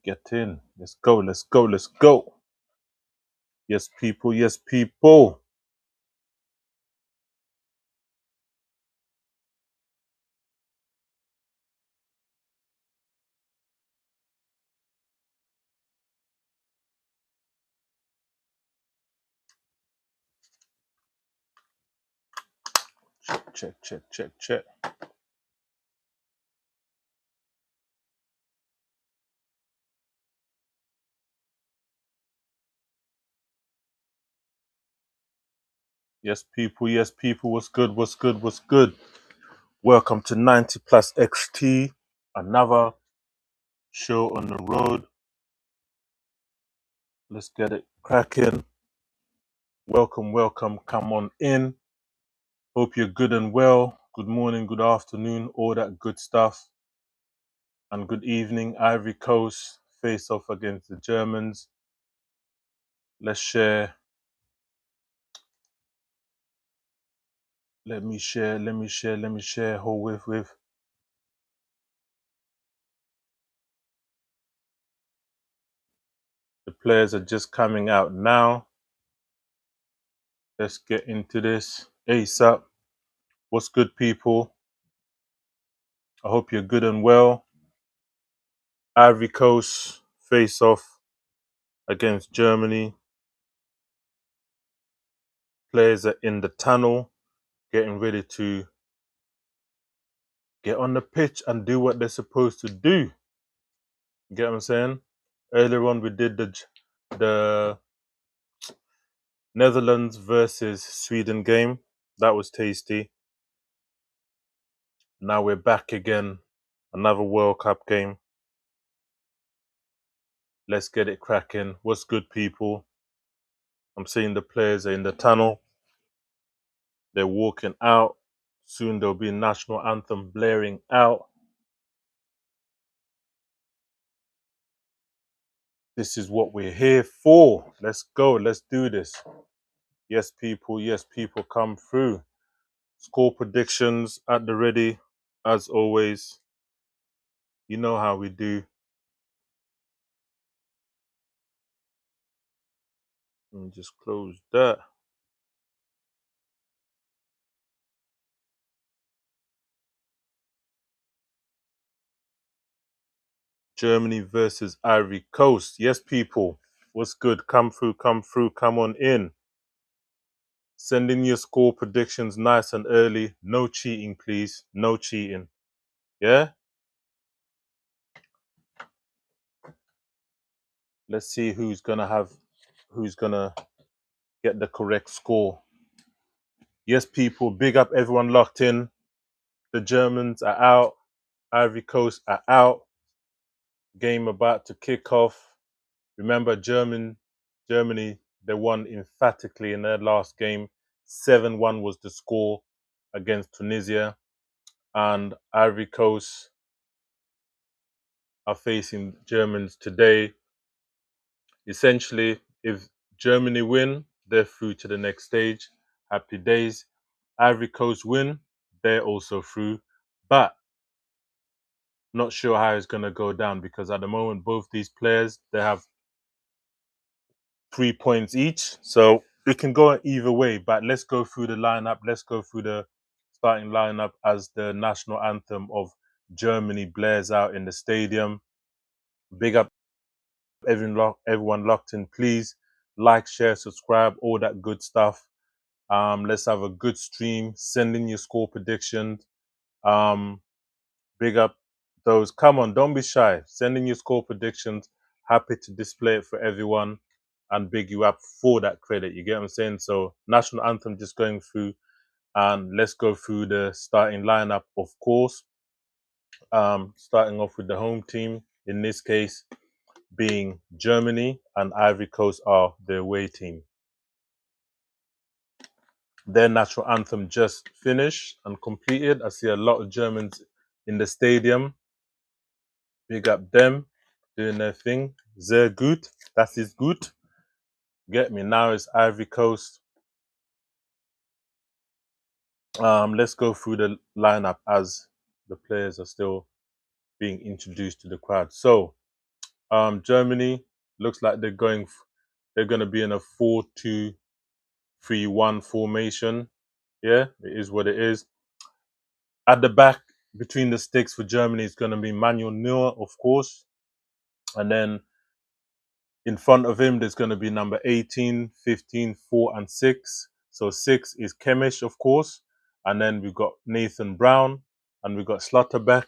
Get in. Let's go, let's go, let's go. Yes, people, yes, people. Check, check, check, check. Yes, people, what's good, what's good, what's good? Welcome to 90 Plus XT, another show on the road. Let's get it cracking. Welcome, welcome, come on in. Hope you're good and well. Good morning, good afternoon, all that good stuff. And good evening, Ivory Coast, face off against the Germans. Let's share. Let me share. Hold with. The players are just coming out now. Let's get into this ASAP. What's good, people? I hope you're good and well. Ivory Coast face off against Germany. Players are in the tunnel, getting ready to get on the pitch and do what they're supposed to do. You get what I'm saying? Earlier on, we did the Netherlands versus Sweden game. That was tasty. Now we're back again. Another World Cup game. Let's get it cracking. What's good, people? I'm seeing the players are in the tunnel. They're walking out. Soon there'll be a national anthem blaring out. This is what we're here for. Let's go. Let's do this. Yes, people, come through. Score predictions at the ready, as always. You know how we do. Let me just close that. Germany versus Ivory Coast. Yes, people. What's good? Come through, come on in. Send in your score predictions nice and early. No cheating, please. No cheating. Yeah? Let's see who's gonna get the correct score. Yes, people, big up everyone locked in. The Germans are out. Ivory Coast are out. Game about to kick off. Remember, Germany, they won emphatically in their last game. 7-1 was the score against Tunisia. And Ivory Coast are facing Germans today. Essentially, if Germany win, they're through to the next stage. Happy days. Ivory Coast win, they're also through. But not sure how it's going to go down because at the moment, both these players, they have 3 points each. So it can go either way. But let's go through the lineup. Let's go through the starting lineup as the national anthem of Germany blares out in the stadium. Big up everyone locked in. Please like, share, subscribe, all that good stuff. Let's have a good stream. Send in your score predictions. Big up those. Come on, don't be shy. Send in your score predictions. Happy to display it for everyone and big you up for that credit. You get what I'm saying? So national anthem just going through, and let's go through the starting lineup, of course. Starting off with the home team, in this case being Germany, and Ivory Coast are the away team. Their national anthem just finished and completed. I see a lot of Germans in the stadium. Big up them, doing their thing. Sehr gut. That is good. Get me? Now it's Ivory Coast. Let's go through the lineup as the players are still being introduced to the crowd. So, Germany looks like they're going to be in a 4-2-3-1 formation. Yeah, it is what it is. At the back, between the sticks for Germany is going to be Manuel Neuer, of course. And then in front of him, there's going to be number 18, 15, 4, and 6. So 6 is Kimmich, of course. And then we've got Nathan Brown, and we've got Slotterbeck,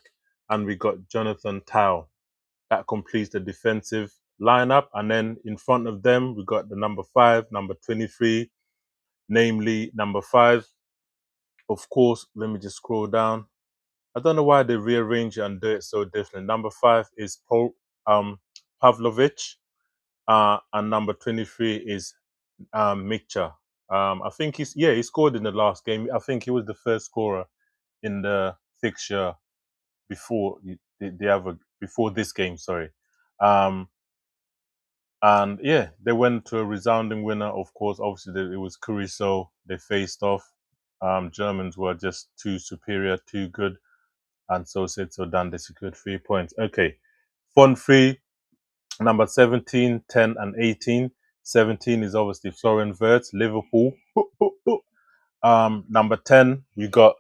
and we've got Jonathan Tau. That completes the defensive lineup. And then in front of them, we've got the number 5, number 23, namely number 5. Of course, let me just scroll down. I don't know why they rearrange it and do it so different. Number 5 is Pavlovic, and number 23 is Micha. I think he scored in the last game. I think he was the first scorer in the fixture before before this game. Sorry, and yeah, they went to a resounding winner. Of course, obviously it was Curiso they faced off. Germans were just too superior, too good, and so said so done. They secured 3 points. Okay, fun three. Number 17, 10, and 18. 17 is obviously Florian Wirtz, Liverpool. Number 10, we got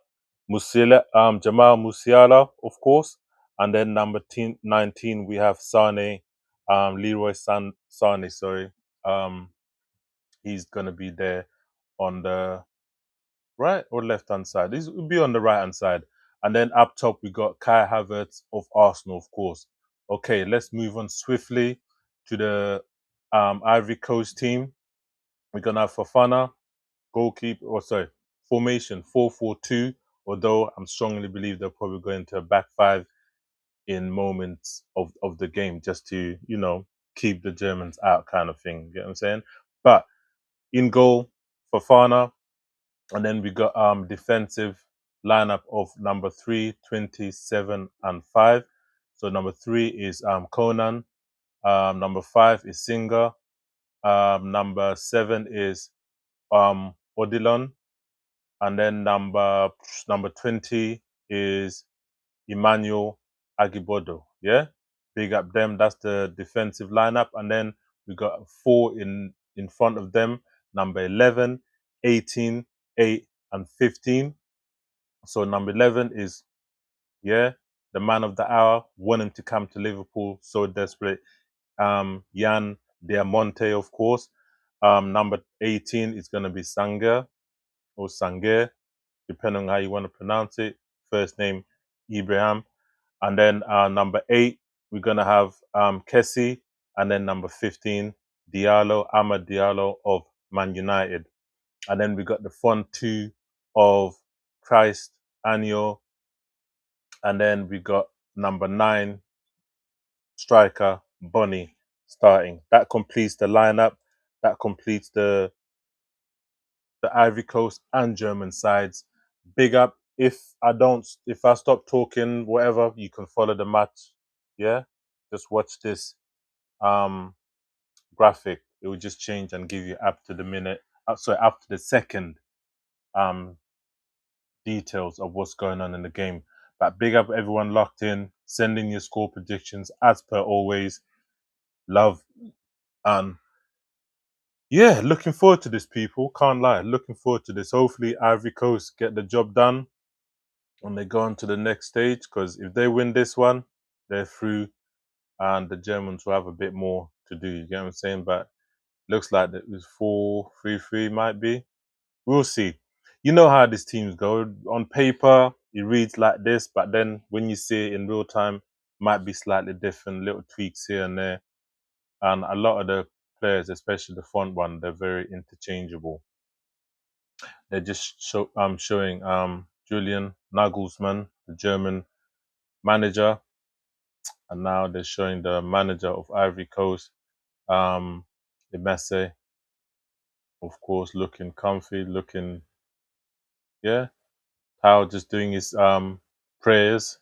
Jamal Musiala, of course. And then number 19, we have Sane, Sane, sorry. He's going to be there on the right or left hand side. This will be on the right hand side. And then up top, we got Kai Havertz of Arsenal, of course. Okay, let's move on swiftly to the Ivory Coast team. We're going to have Fofana, goalkeeper, formation 4-4-2, although I'm strongly believe they'll probably go into a back five in moments of the game just to, keep the Germans out kind of thing. You know what I'm saying? But in goal, Fofana, and then we got defensive lineup of number 3, 27, and 5. So number 3 is Conan. Number 5 is Singer. Number 7 is Odilon. And then number 20 is Emmanuel Agibodo. Yeah, big up them. That's the defensive lineup. And then we got 4 in front of them. Number 11, 18, 8, and 15. So number 11 is the man of the hour. Want him to come to Liverpool. So desperate. Jan Diamonte, of course. Number 18 is going to be Sanger or Sanger, depending on how you want to pronounce it. First name Ibrahim. And then number 8, we're going to have Kessie. And then number 15, Ahmad Diallo of Man United. And then we got the front 2 of Christ, Anio. And then we got number 9, striker, Bonnie, starting. That completes the lineup. That completes the Ivory Coast and German sides. Big up. If I stop talking, whatever, you can follow the match. Yeah, just watch this graphic. It will just change and give you up to the minute. Up to the second details of what's going on in the game. But big up everyone locked in, sending your score predictions as per always. Love and yeah, looking forward to this, people. Can't lie. Looking forward to this. Hopefully, Ivory Coast get the job done and they go on to the next stage. Because if they win this one, they're through, and the Germans will have a bit more to do. You get what I'm saying? But looks like that it was 4-3-3 might be. We'll see. You know how these teams go. On paper, it reads like this, but then when you see it in real time, might be slightly different. Little tweaks here and there, and a lot of the players, especially the front one, they're very interchangeable. They're just showing Julian Nagelsmann, the German manager, and now they're showing the manager of Ivory Coast, Emese, of course, looking comfy, looking how just doing his prayers.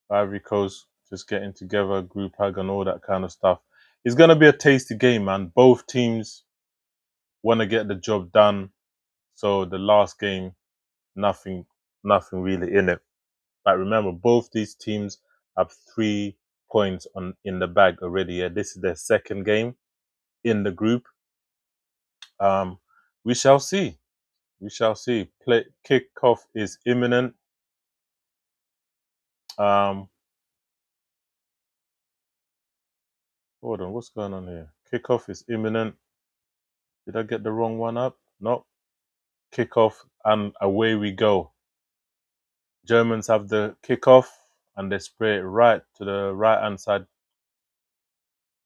Ivory Coast just getting together, group hug and all that kind of stuff. It's gonna be a tasty game, man. Both teams want to get the job done. So the last game, nothing really in it. But remember, both these teams have 3 points in the bag already. Yeah, this is their second game in the group. We shall see. We shall see. Play kickoff is imminent. Hold on, what's going on here? Kickoff is imminent. Did I get the wrong one up? No. Kickoff and away we go. Germans have the kickoff and they spray it right to the right hand side.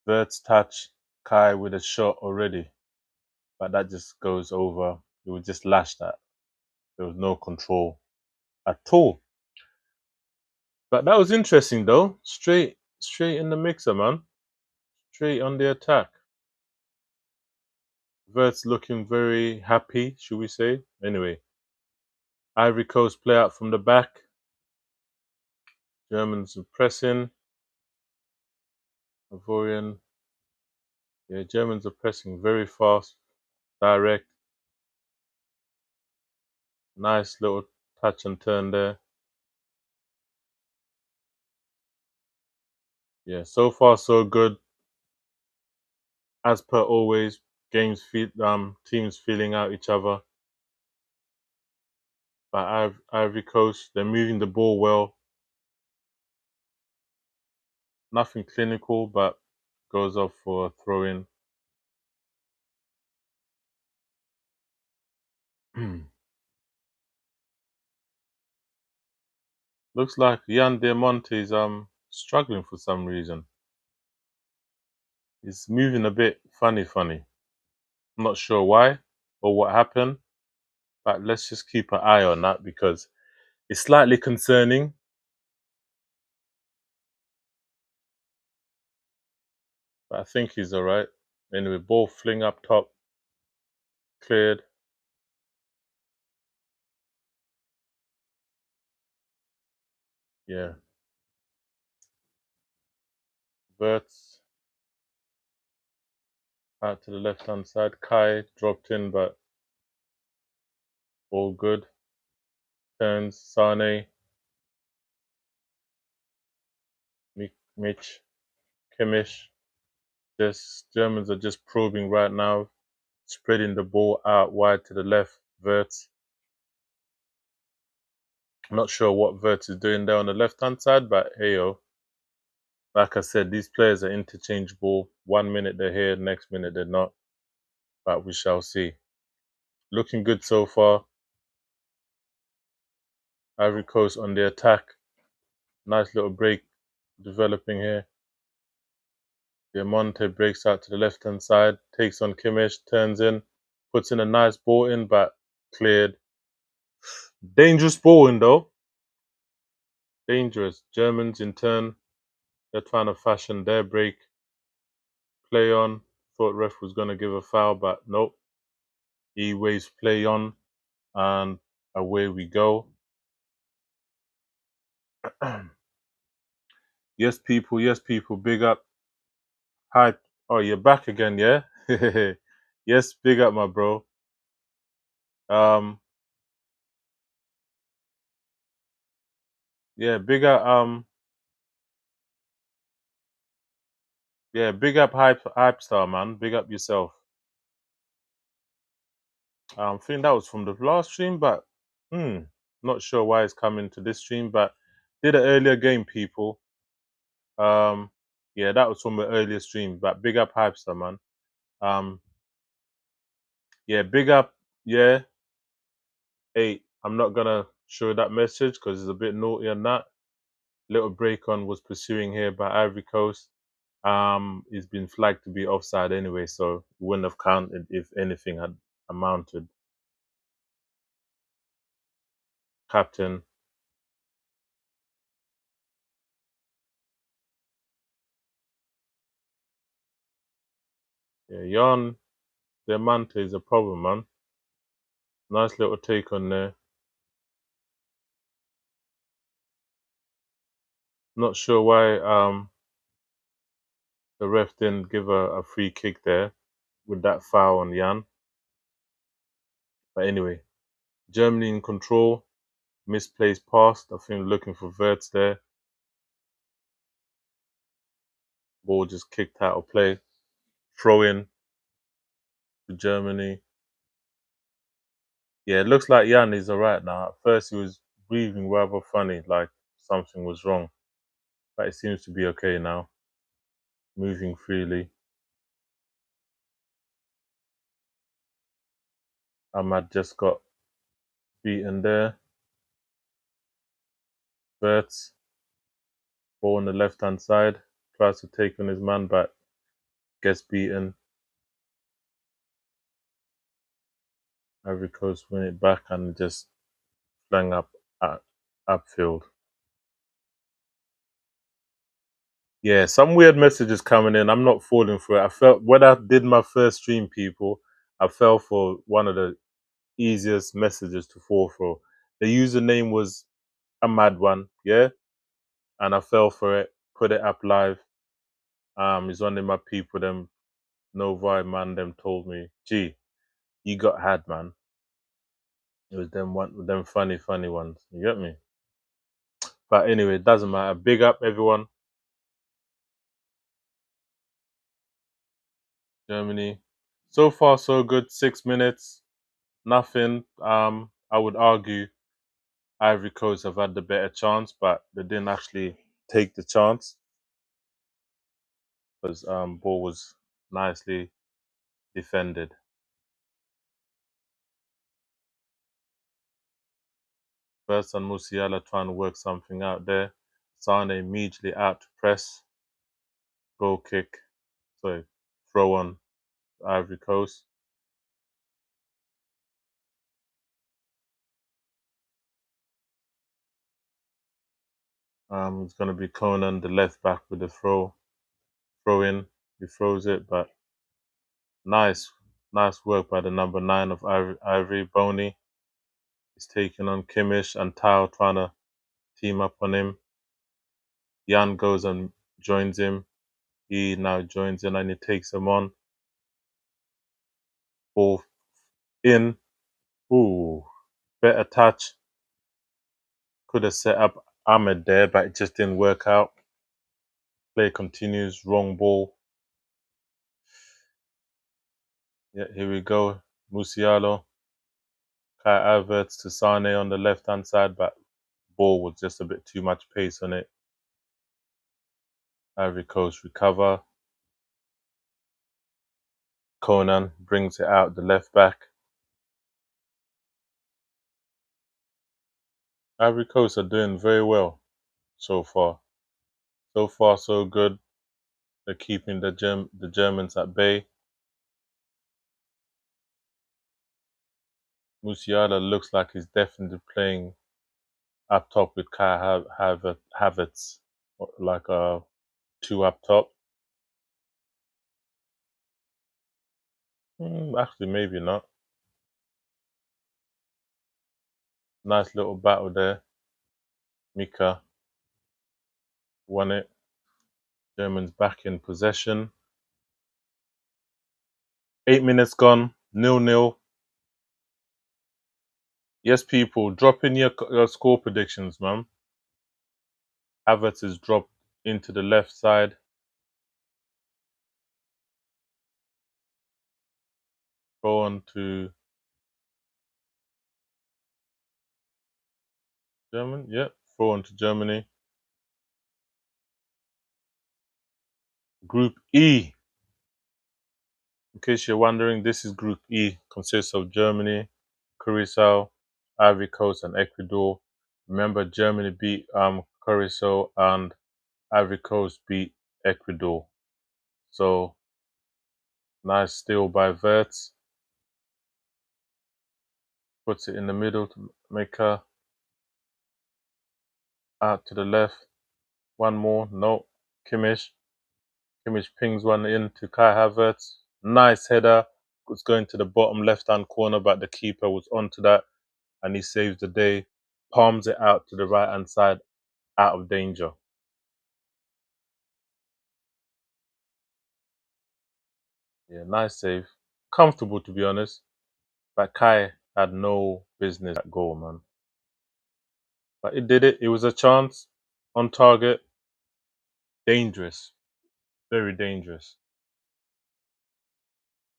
Verts touch Kai with a shot already, but that just goes over. It was just lashed at. There was no control at all. But that was interesting though. Straight in the mixer, man. Straight on the attack. Verts looking very happy, should we say? Anyway, Ivory Coast play out from the back. Germans are pressing. Ivorian. Yeah, Germans are pressing very fast, direct. Nice little touch and turn there. Yeah, so far so good. As per always, teams feeling out each other. But Ivory Coast, they're moving the ball well. Nothing clinical, but goes off for a throw in. Looks like Jan Diamante is struggling for some reason. He's moving a bit funny. I'm not sure why or what happened, but let's just keep an eye on that because it's slightly concerning. But I think he's alright. Anyway, ball fling up top, cleared. Yeah. Verts out to the left hand side. Kai dropped in, but all good. Turns Sane, Mitch, Kimmich. Just Germans are just probing right now, spreading the ball out wide to the left. Verts. I'm not sure what Verts is doing there on the left hand side, but hey yo. Like I said, these players are interchangeable. 1 minute they're here, next minute they're not. But we shall see. Looking good so far. Ivory Coast on the attack. Nice little break developing here. Diamante breaks out to the left hand side, takes on Kimmich, turns in, puts in a nice ball in, but cleared. Dangerous ball in though. Dangerous. Germans in turn, they're trying to fashion their break. Play on. Thought ref was gonna give a foul, but nope. He waves play on and away we go. Yes people, big up. Hi. Oh, you're back again, yeah? Yes, big up my bro. Um yeah, big up yeah, big up hype star man. Big up yourself. I think that was from the last stream, but not sure why it's coming to this stream, but did an earlier game, people. Yeah, that was from the earlier stream, but big up hype star man. Um, yeah, big up, yeah. Hey, I'm not gonna show that message because it's a bit naughty on that. Little break on was pursuing here by Ivory Coast. It's been flagged to be offside anyway, so it wouldn't have counted if anything had amounted. Captain. Yeah, Jan Diamante is a problem, man. Nice little take on there. Not sure why the ref didn't give a free kick there with that foul on Jan. But anyway, Germany in control. Misplaced pass. I think looking for Verts there. Ball just kicked out of play. Throw in to Germany. Yeah, it looks like Jan is alright now. At first, he was breathing rather funny, like something was wrong. But it seems to be okay now. Moving freely. Ahmad just got beaten there. Verts, ball on the left hand side. Tries to take on his man, but gets beaten. Ivory Coast win it back and just flang up at upfield. Yeah, some weird messages coming in. I'm not falling for it. I felt when I did my first stream, people, I fell for one of the easiest messages to fall for. The username was a mad one, yeah, and I fell for it. Put it up live. It's one of my people. Them Novi man. Them told me, "Gee, you got had, man." It was them funny ones. You get me? But anyway, it doesn't matter. Big up everyone. Germany. So far, so good. 6 minutes. Nothing. I would argue Ivory Coast have had the better chance, but they didn't actually take the chance because ball was nicely defended. First and Musiala trying to work something out there. Sane immediately out to press. Goal kick. Sorry, throw on Ivory Coast. It's going to be Conan, the left back, with the throw in. He throws it, but nice work by the number 9 of Ivory, Boney. He's taking on Kimmich and Tao trying to team up on him. Jan goes and joins him. He now joins in and he takes him on. Ball in. Ooh, better touch. Could have set up Ahmed there, but it just didn't work out. Play continues. Wrong ball. Yeah, here we go. Musiala. Kai Havertz to Sane on the left hand side, but ball was just a bit too much pace on it. Ivory Coast recover. Conan brings it out the left back. Ivory Coast are doing very well so far. So far, so good. They're keeping the Germans at bay. Musiala looks like he's definitely playing up top with Kai Havertz, like a two up top. Actually, maybe not. Nice little battle there. Mika won it. Germans back in possession. 8 minutes gone. 0-0. Yes, people, drop in your score predictions, man. Havertz is dropped into the left side. Go on to German. Yep, throw on to Germany. Group E. In case you're wondering, this is Group E. Consists of Germany, Curacao, Ivory Coast, and Ecuador. Remember, Germany beat Curacao and Ivory Coast beat Ecuador. So nice steal by Verts. Puts it in the middle to make her out to the left. One more. No. Kimmich. Kimmich pings one in to Kai Havertz. Nice header. It's going to the bottom left-hand corner, but the keeper was onto that and he saves the day. Palms it out to the right-hand side, out of danger. Yeah, nice save. Comfortable, to be honest. But Kai had no business at goal, man. But it did it. It was a chance on target. Dangerous. Very dangerous.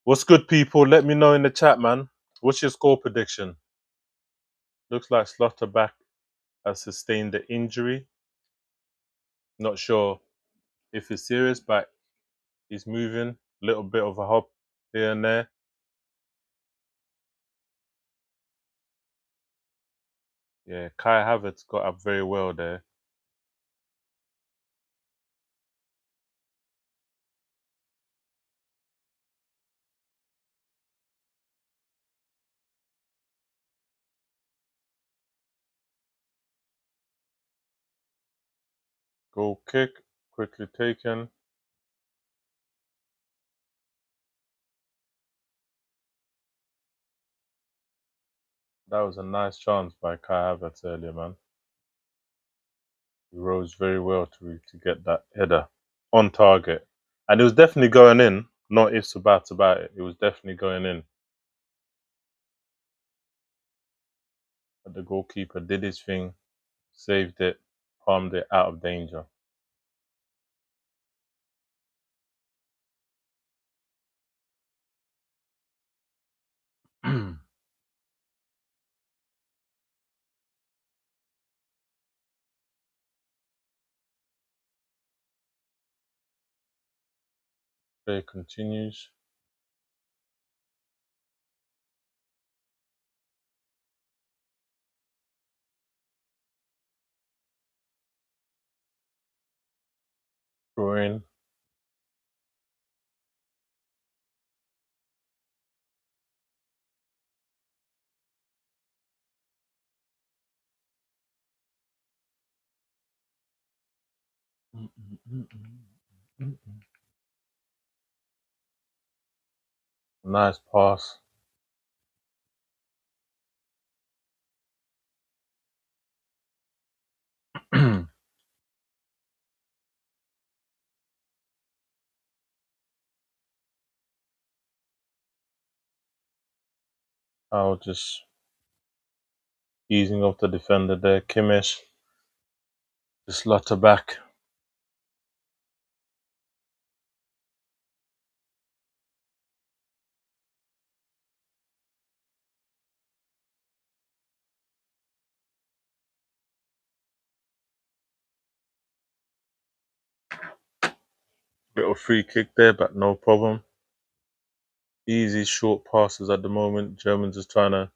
What's good, people? Let me know in the chat, man. What's your score prediction? Looks like Slaughterback has sustained the injury. Not sure if it's serious, but he's moving. Little bit of a hop here and there. Yeah, Kai Havertz got up very well there. Goal kick, quickly taken. That was a nice chance by Kai Havertz earlier, man. He rose very well to get that header on target. And it was definitely going in. Not ifs or buts about it. It was definitely going in. But the goalkeeper did his thing, saved it, palmed it out of danger. Play continues. Throw in. Nice pass. I'll just easing off the defender there. Kimmich. The slutter back. Little free kick there, but no problem. Easy short passes at the moment. Germans just trying to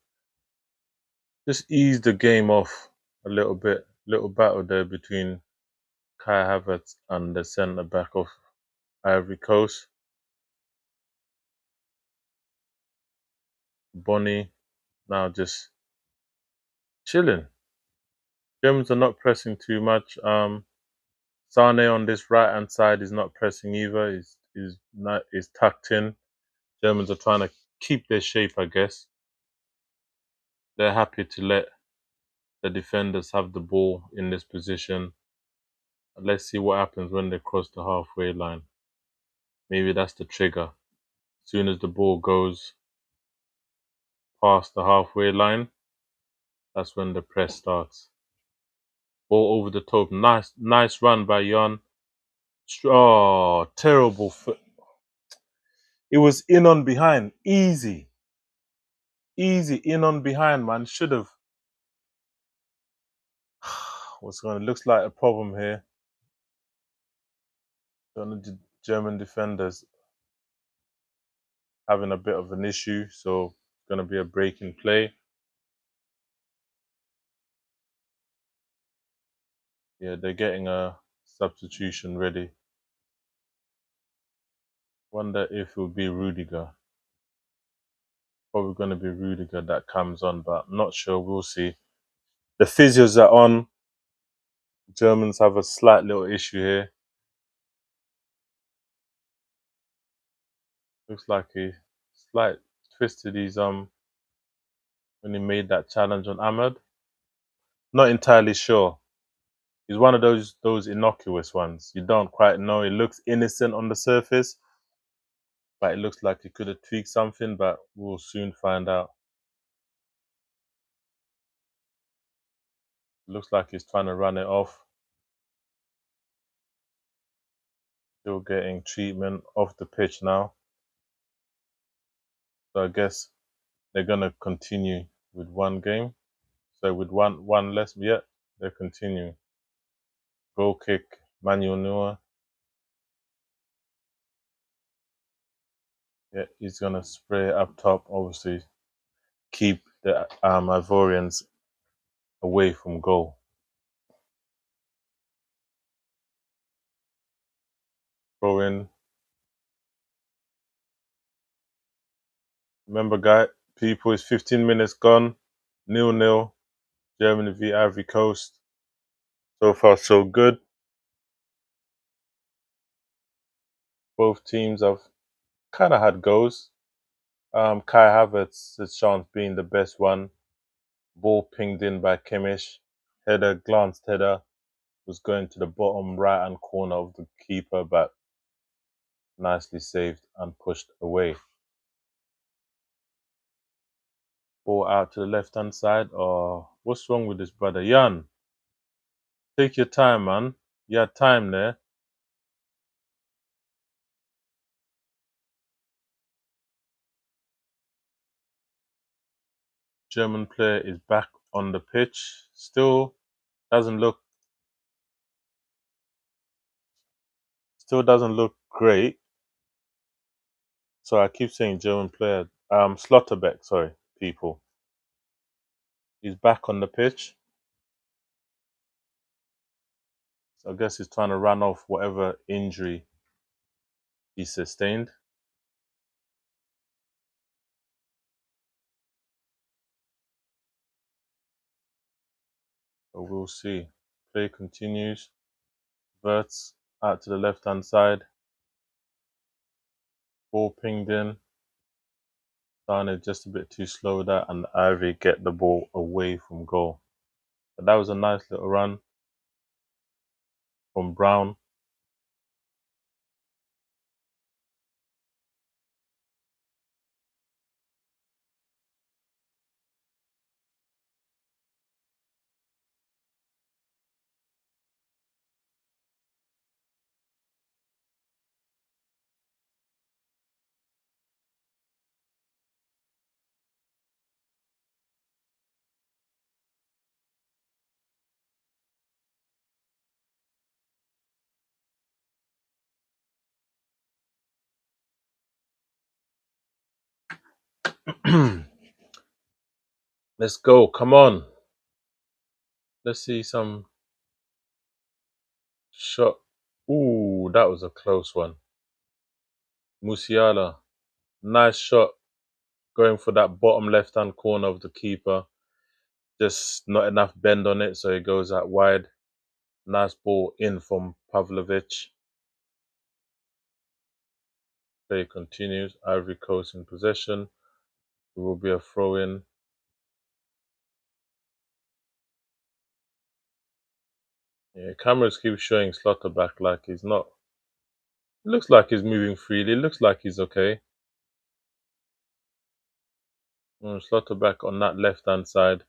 just ease the game off a little bit. Little battle there between Kai Havertz and the centre back of Ivory Coast. Bonnie now just chilling. Germans are not pressing too much. Sane on this right hand side is not pressing either. Is tucked in. Germans are trying to keep their shape, I guess. They're happy to let the defenders have the ball in this position. Let's see what happens when they cross the halfway line. Maybe that's the trigger. As soon as the ball goes past the halfway line, that's when the press starts. Ball over the top. Nice run by Jan. Oh, terrible. It was in on behind. Easy in on behind, man. Should have. What's going? Looks like a problem here. The German defenders having a bit of an issue, so it's going to be a break in play. Yeah, they're getting a substitution ready. Wonder if it will be Rudiger. Probably going to be Rudiger that comes on, but I'm not sure. We'll see. The physios are on. Germans have a slight little issue here. Looks like he slight twisted his when he made that challenge on Ahmed. Not entirely sure. He's one of those innocuous ones. You don't quite know. It looks innocent on the surface, but it looks like he could have tweaked something, but we'll soon find out. Looks like he's trying to run it off. Still getting treatment off the pitch now. So I guess they're gonna continue with one game. So with one less yet, they continue. Goal kick, Manuel Neuer. Yeah, he's gonna spray it up top. Obviously, keep the Ivorians away from goal. Throw in. Remember, people, it's 15 minutes gone. 0-0. Germany v Ivory Coast. So far, so good. Both teams have kind of had goals. Kai Havertz's chance being the best one. Ball pinged in by Kimmich. Header, glanced header, was going to the bottom right hand corner of the keeper, but nicely saved and pushed away. Ball out to the left hand side. Oh, what's wrong with this brother? Jan, take your time, man. You had time there. German player is back on the pitch. Still doesn't look great. So I keep saying German player. Slotterbeck, sorry, people. He's back on the pitch. So I guess he's trying to run off whatever injury he sustained. But we'll see. Play continues. Verts out to the left hand side. Ball pinged in. Sane just a bit too slow with that, and Ivy get the ball away from goal. But that was a nice little run from Brown. Let's go. Come on. Let's see some shot. Ooh, that was a close one. Musiala. Nice shot. Going for that bottom left hand corner of the keeper. Just not enough bend on it, so it goes out wide. Nice ball in from Pavlovic. Play continues. Ivory Coast in possession. There will be a throw in. Yeah, cameras keep showing Slotterback like he's not. It looks like he's moving freely. It looks like he's okay. Slotterback on that left hand side.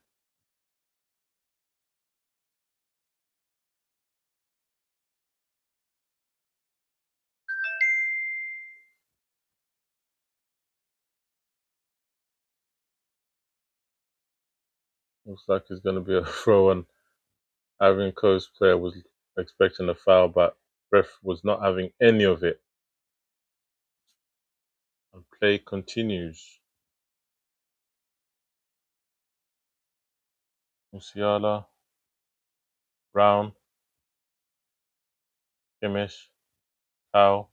Looks like it's going to be a throw in. Ivory Coast player was expecting a foul, but ref was not having any of it. And play continues. Musiala, Brown, Kimmich, Howe.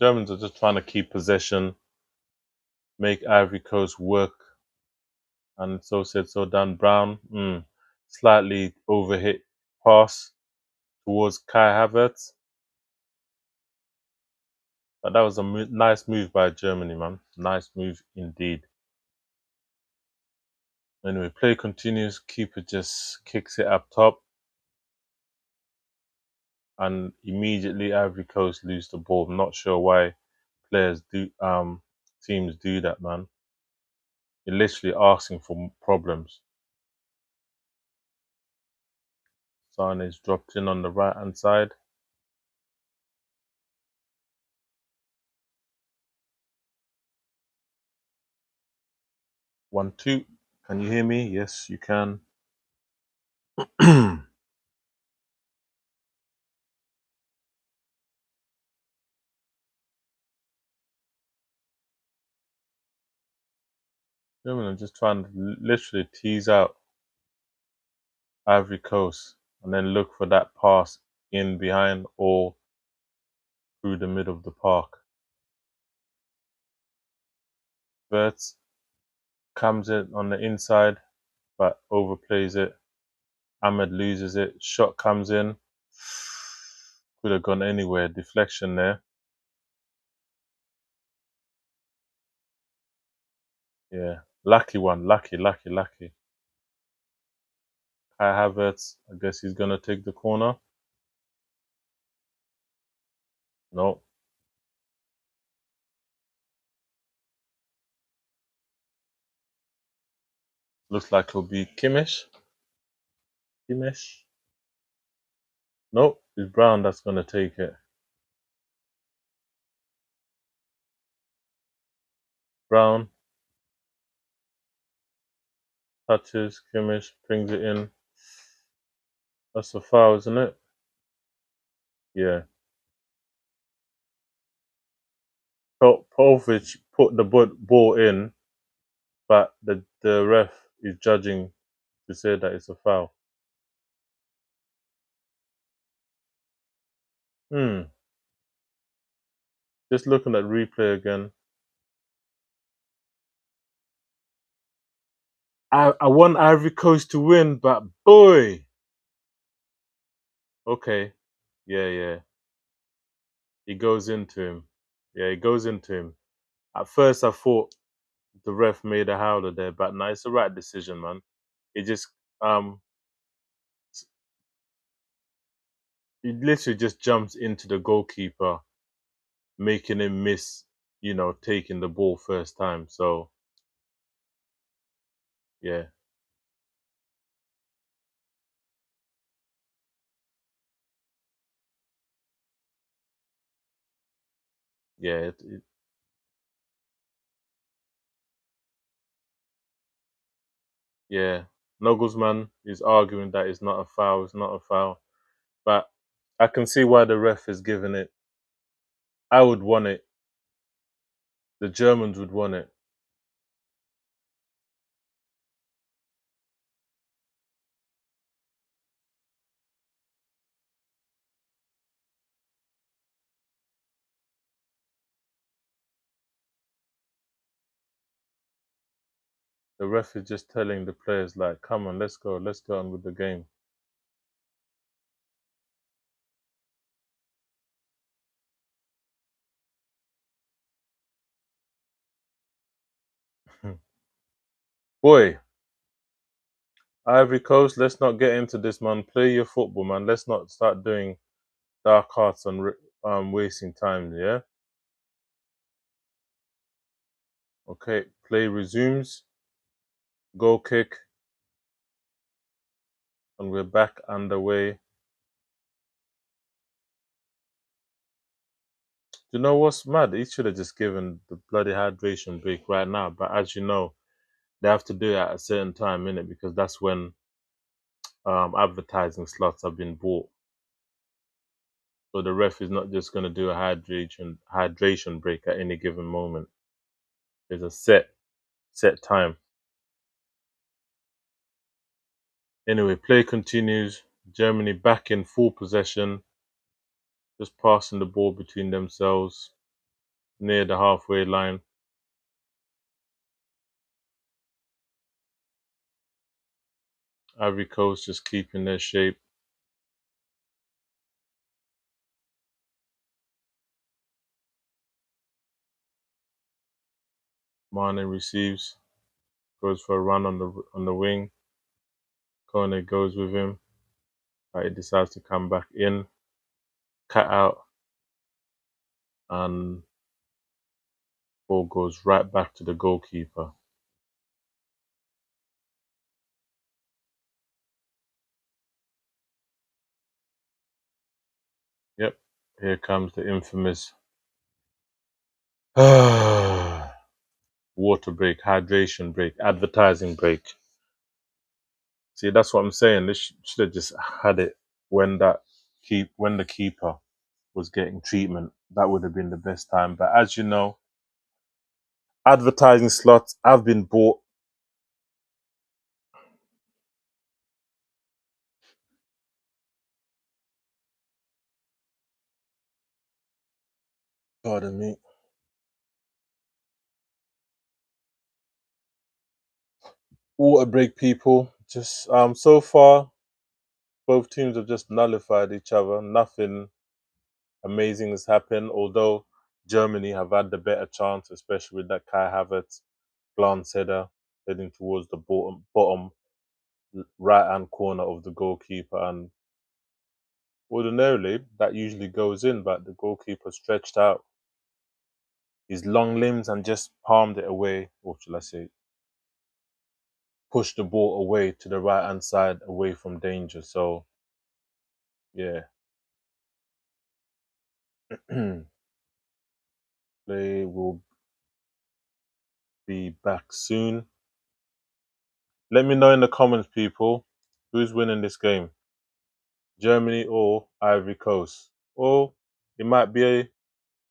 Germans are just trying to keep possession, make Ivory Coast work. And so said, so done. Brown, slightly overhit pass towards Kai Havertz. But that was a nice move by Germany, man. Nice move indeed. Anyway, play continues. Keeper just kicks it up top. And immediately Ivory Coast lose the ball. I'm not sure why teams do that, man. You're literally asking for problems. Sane's dropped in on the right hand side. One, two. Can you hear me? Yes, you can. I'm just trying to literally tease out Ivory Coast and then look for that pass in behind or through the middle of the park. Verts comes in on the inside but overplays it. Ahmed loses it. Shot comes in. Could have gone anywhere. Deflection there. Yeah. Lucky one. Lucky. Kai Havertz, I guess he's going to take the corner. No. Looks like it'll be Kimmich. Kimmich. Nope. It's Brown that's going to take it. Brown touches. Kimmich brings it in. That's a foul, isn't it? Yeah. Povic put the ball in, but the ref is judging to say that it's a foul. Just looking at replay again. I want Ivory Coast to win, but boy. Okay. Yeah. He goes into him. Yeah, he goes into him. At first, I thought the ref made a howler there, but no, it's the right decision, man. It just um, he literally just jumps into the goalkeeper, making him miss. Taking the ball first time. So yeah, yeah, yeah. Nogglesman is arguing that it's not a foul. It's not a foul, but I can see why the ref is giving it. I would want it. The Germans would want it. The ref is just telling the players, like, come on, let's go on with the game. Boy, Ivory Coast, let's not get into this, man. Play your football, man. Let's not start doing dark arts and wasting time, yeah? Okay, play resumes, goal kick, and we're back underway. You know what's mad? He should have just given the bloody hydration break right now. But as you know, they have to do it at a certain time, innit? Because that's when advertising slots have been bought. So the ref is not just going to do a hydration break at any given moment. There's a set time. Anyway, play continues. Germany back in full possession, just passing the ball between themselves near the halfway line. Ivory Coast just keeping their shape. Mane receives, goes for a run on the wing. Kone goes with him, but he decides to come back in, cut out, and ball goes right back to the goalkeeper. Here comes the infamous water break, hydration break, advertising break. See, that's what I'm saying. They should have just had it when the keeper was getting treatment. That would have been the best time. But as you know, advertising slots have been bought. Pardon me. Water break, people. Just so far, both teams have just nullified each other. Nothing amazing has happened. Although Germany have had the better chance, especially with that Kai Havertz glance header heading towards the bottom right hand corner of the goalkeeper, and ordinarily that usually goes in, but the goalkeeper stretched out his long limbs and just palmed it away, or shall I say, pushed the ball away to the right hand side, away from danger. So yeah, they will be back soon. Let me know in the comments, people, who's winning this game, Germany or Ivory Coast, or it might be a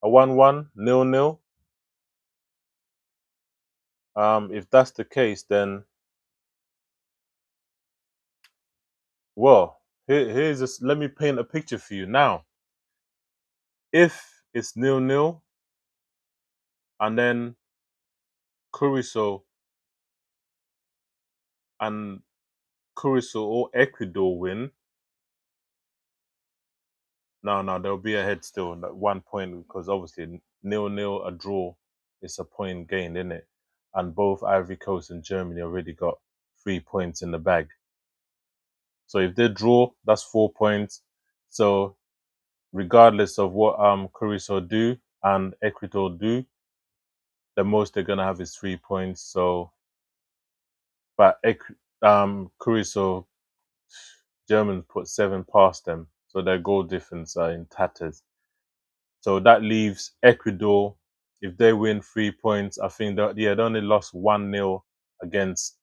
1-1, 0-0. If that's the case, then well, here's this. Let me paint a picture for you now. If it's 0-0, and then Curacao and Curacao or Ecuador win, no, there'll be ahead still, like 1 point, because obviously 0-0, a draw, it's a point gained, isn't it? And both Ivory Coast and Germany already got 3 points in the bag. So if they draw, that's 4 points. So regardless of what Curacao do and Ecuador do, the most they're gonna have is 3 points. So, but Curacao, Germans put 7 past them, so their goal difference are in tatters. So that leaves Ecuador. If they win 3 points, I think that they only lost 1-0 against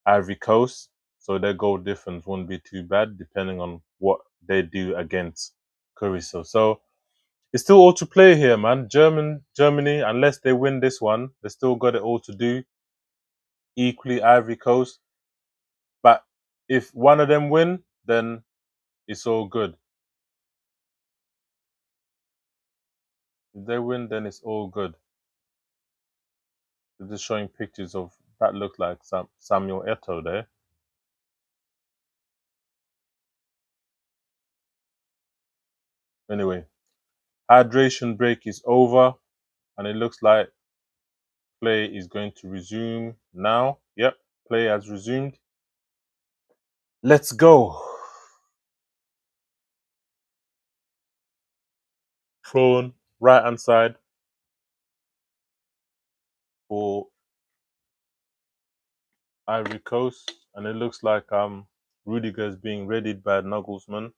Ivory Coast, so their goal difference won't be too bad, depending on what they do against Curacao. So it's still all to play here, man. Germany, unless they win this one, they still got it all to do. Equally, Ivory Coast. But if one of them win, then it's all good. If they win, then it's all good. They're just showing pictures of that look like Samuel Eto'o there. Anyway, hydration break is over, and it looks like play is going to resume now. Yep, play has resumed. Let's go. Phone right hand side for Ivory Coast, and it looks like Rudiger is being readied by Nagelsmann.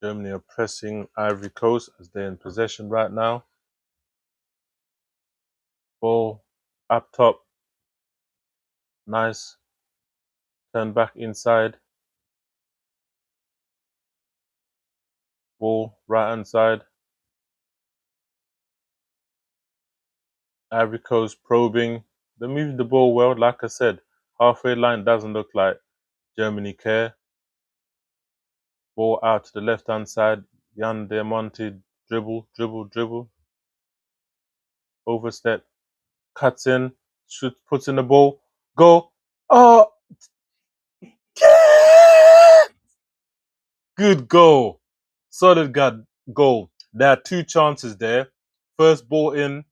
Germany are pressing Ivory Coast as they're in possession right now. Ball up top, nice. Turn back inside. Ball right hand side. Ivory Coast probing. They're moving the ball well, like I said. Halfway line doesn't look like Germany care. Ball out to the left hand side. Jan Diamante dribble. Overstep. Cuts in. Shoots, puts in the ball. Go. Oh! Good goal. Solid goal. There are two chances there. First ball in.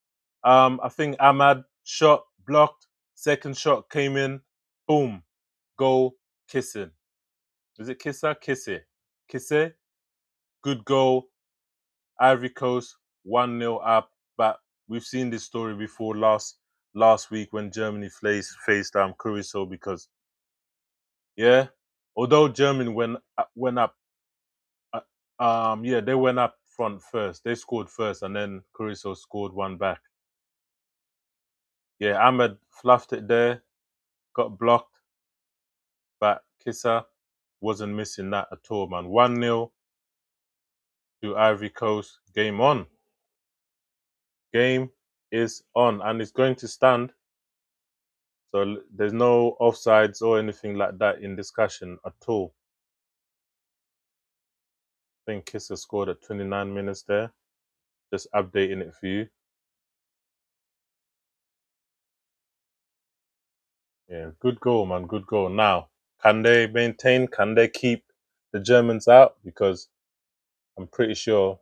I think Ahmad shot, blocked. Second shot came in. Boom. Goal. Kissing. Is it Kissa? Kisse. Good goal. Ivory Coast 1-0 up. But we've seen this story before. last week when Germany faced Curacao because yeah, although Germany went up, yeah, they went up front first. They scored first, and then Curacao scored one back. Yeah, Ahmed fluffed it there, got blocked, but Kissa wasn't missing that at all, man. 1-0 to Ivory Coast. Game on. Game is on, and it's going to stand. So there's no offsides or anything like that in discussion at all. I think Kissa scored at 29 minutes there. Just updating it for you. Yeah, good goal, man. Good goal. Now, can they maintain? Can they keep the Germans out? Because I'm pretty sure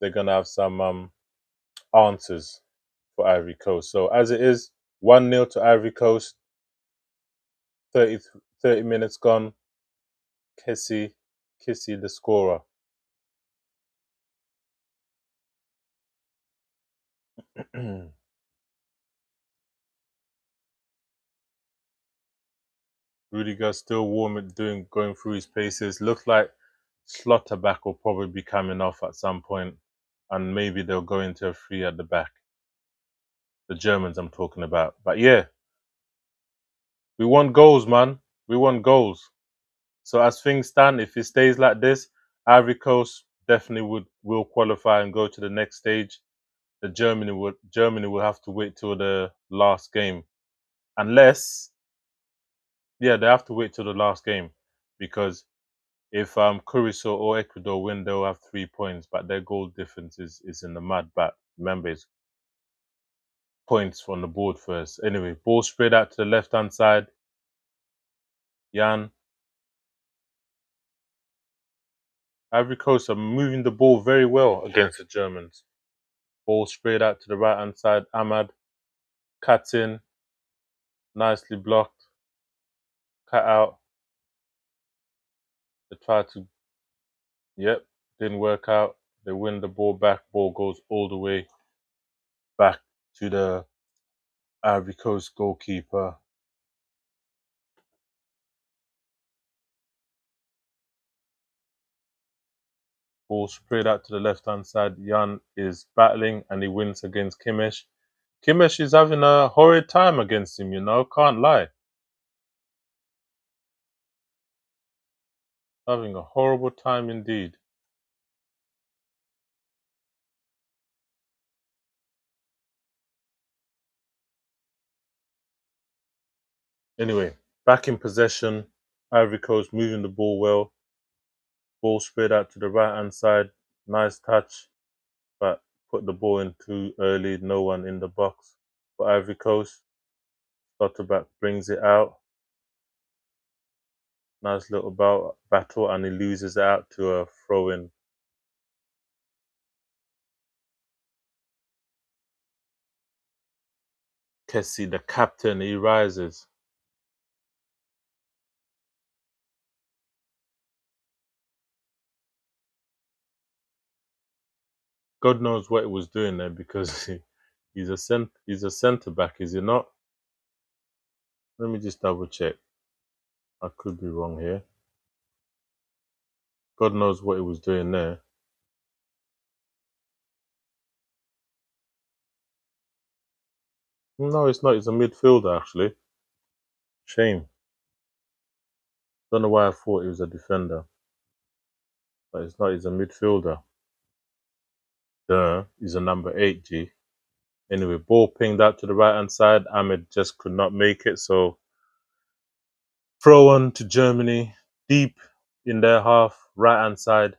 they're gonna have some answers for Ivory Coast. So as it is, 1-0 to Ivory Coast. 30, 30 minutes gone. Kissy the scorer. Rudiger still going through his paces. Looks like Slotterback will probably be coming off at some point, and maybe they'll go into a three at the back. The Germans I'm talking about. But yeah, we want goals, man. We want goals. So as things stand, if it stays like this, Ivory Coast definitely will qualify and go to the next stage. The Germany will have to wait till the last game, unless yeah, they have to wait till the last game, because if Curacao or Ecuador win, they'll have 3 points, but their goal difference is in the mud. But remember, it's points on the board first. Anyway, ball spread out to the left hand side. Jan, Ivory Coast are moving the ball very well against the Germans. Ball sprayed out to the right hand side. Ahmad cuts in, nicely blocked, cut out. They try to, yep, didn't work out. They win the ball back. Ball goes all the way back to the Ivory Coast goalkeeper. Ball sprayed out to the left hand side. Jan is battling and he wins against Kimmich. Kimmich is having a horrid time against him, can't lie. Having a horrible time indeed. Anyway, back in possession. Ivory Coast moving the ball well. Ball spread out to the right hand side. Nice touch, but put the ball in too early. No one in the box for Ivory Coast. Schlotterbeck brings it out. Nice little battle, and he loses it out to a throw in. Kessie, the captain, he rises. God knows what he was doing there, because he's a centre back, is he not? Let me just double check. I could be wrong here. God knows what he was doing there. No, it's not. He's a midfielder, actually. Shame. Don't know why I thought he was a defender, but it's not. He's a midfielder. Duh. He's a number 8, G. Anyway, ball pinged out to the right hand side. Ahmed just could not make it, so throw on to Germany, deep in their half, right hand side.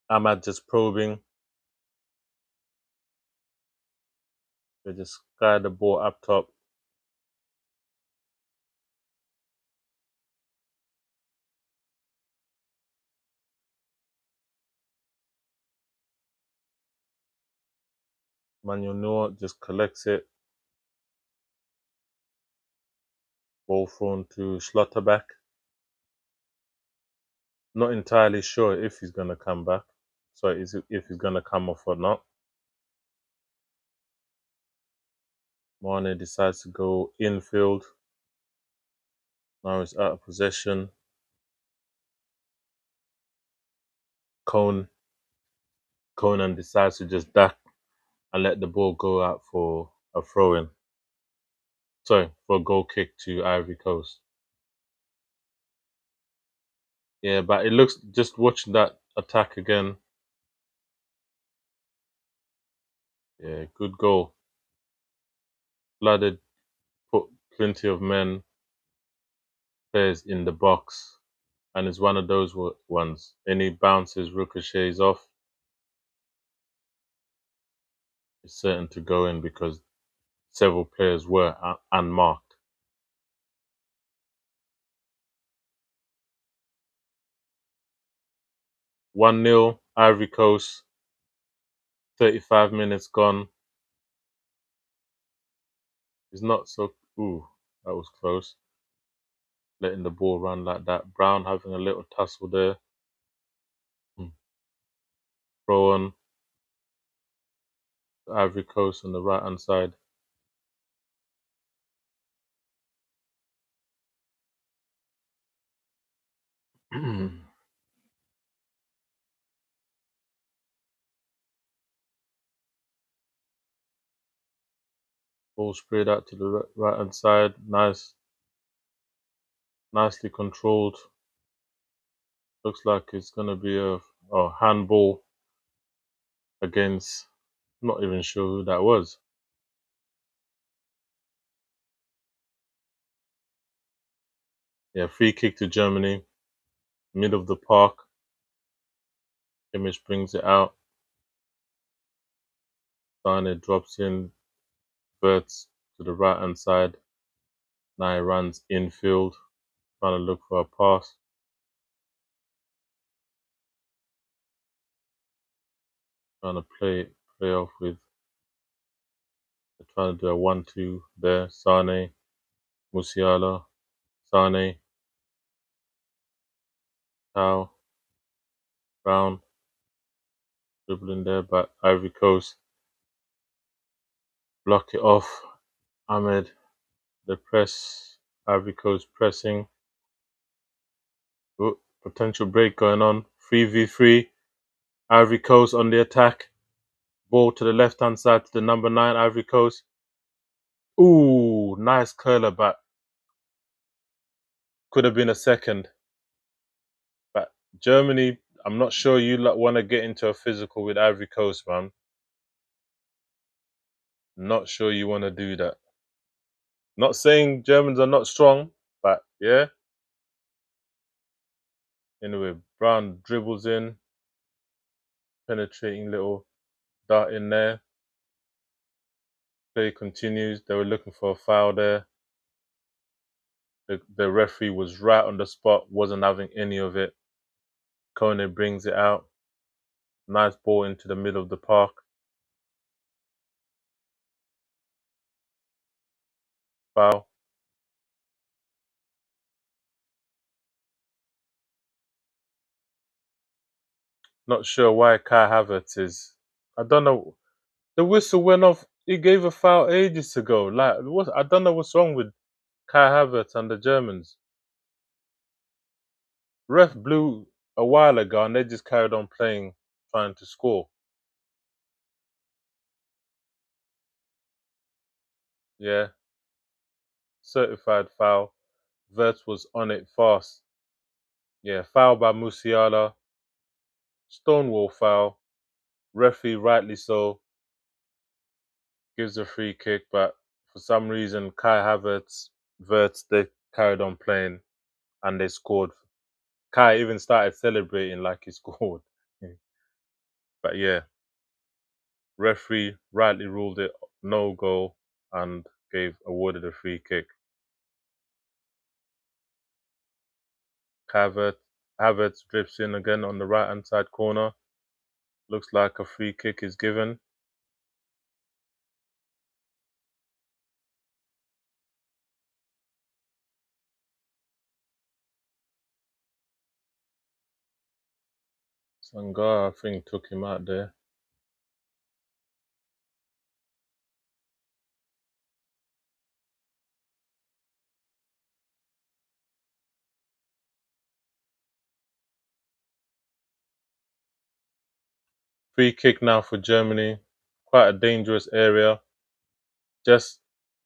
Ahmad just probing. They just guide the ball up top. Manuel Neuer just collects it. Ball thrown to Schlotterbeck. Not entirely sure if he's going to come back. Sorry, if he's going to come off or not. Mane decides to go infield. Now it's out of possession. Conan decides to just duck and let the ball go out for a throw in. Sorry, for a goal kick to Ivory Coast. Yeah, but it looks, just watching that attack again. Yeah, good goal. Flooded, put plenty of players in the box, and it's one of those ones. Any bounces, ricochets off, it's certain to go in because several players were unmarked. 1-0, Ivory Coast, 35 minutes gone. It's not so. Ooh, that was close. Letting the ball run like that. Brown having a little tussle there. Throw on Ivory Coast on the right hand side. Ball sprayed out to the right hand side. Nicely controlled. Looks like it's gonna be a handball against. I'm not even sure who that was. Yeah, free kick to Germany. Mid of the park. Kimmich brings it out. Sane drops in. Verts to the right hand side. Now he runs infield, trying to look for a pass. Trying to play off with. Trying to do a 1-2 there. Sane, Musiala, Sane, Tau, Brown, dribbling there, but Ivory Coast block it off. Ahmed, the press, Ivory Coast pressing. Ooh, potential break going on. 3v3. Ivory Coast on the attack. Ball to the left hand side to the number 9, Ivory Coast. Ooh, nice curler back. Could have been a second. But Germany, I'm not sure you want to get into a physical with Ivory Coast, man. Not sure you want to do that. Not saying Germans are not strong, but yeah. Anyway, Brown dribbles in, penetrating little dart in there. Play continues. They were looking for a foul there. The referee was right on the spot, wasn't having any of it. Kone brings it out. Nice ball into the middle of the park. Foul. Not sure why Kai Havertz is. I don't know. The whistle went off. He gave a foul ages ago. I don't know what's wrong with Kai Havertz and the Germans. Ref blew a while ago, and they just carried on playing, trying to score. Yeah, certified foul. Verts was on it fast. Yeah, foul by Musiala. Stonewall foul. Referee, rightly so, gives a free kick, but for some reason, Kai Havertz, Verts, they carried on playing and they scored. Kai even started celebrating like he scored. But yeah, referee rightly ruled it no goal and awarded a free kick. Havertz drifts in again on the right hand side corner. Looks like a free kick is given. Sangha, I think, took him out there. Free kick now for Germany. Quite a dangerous area. Just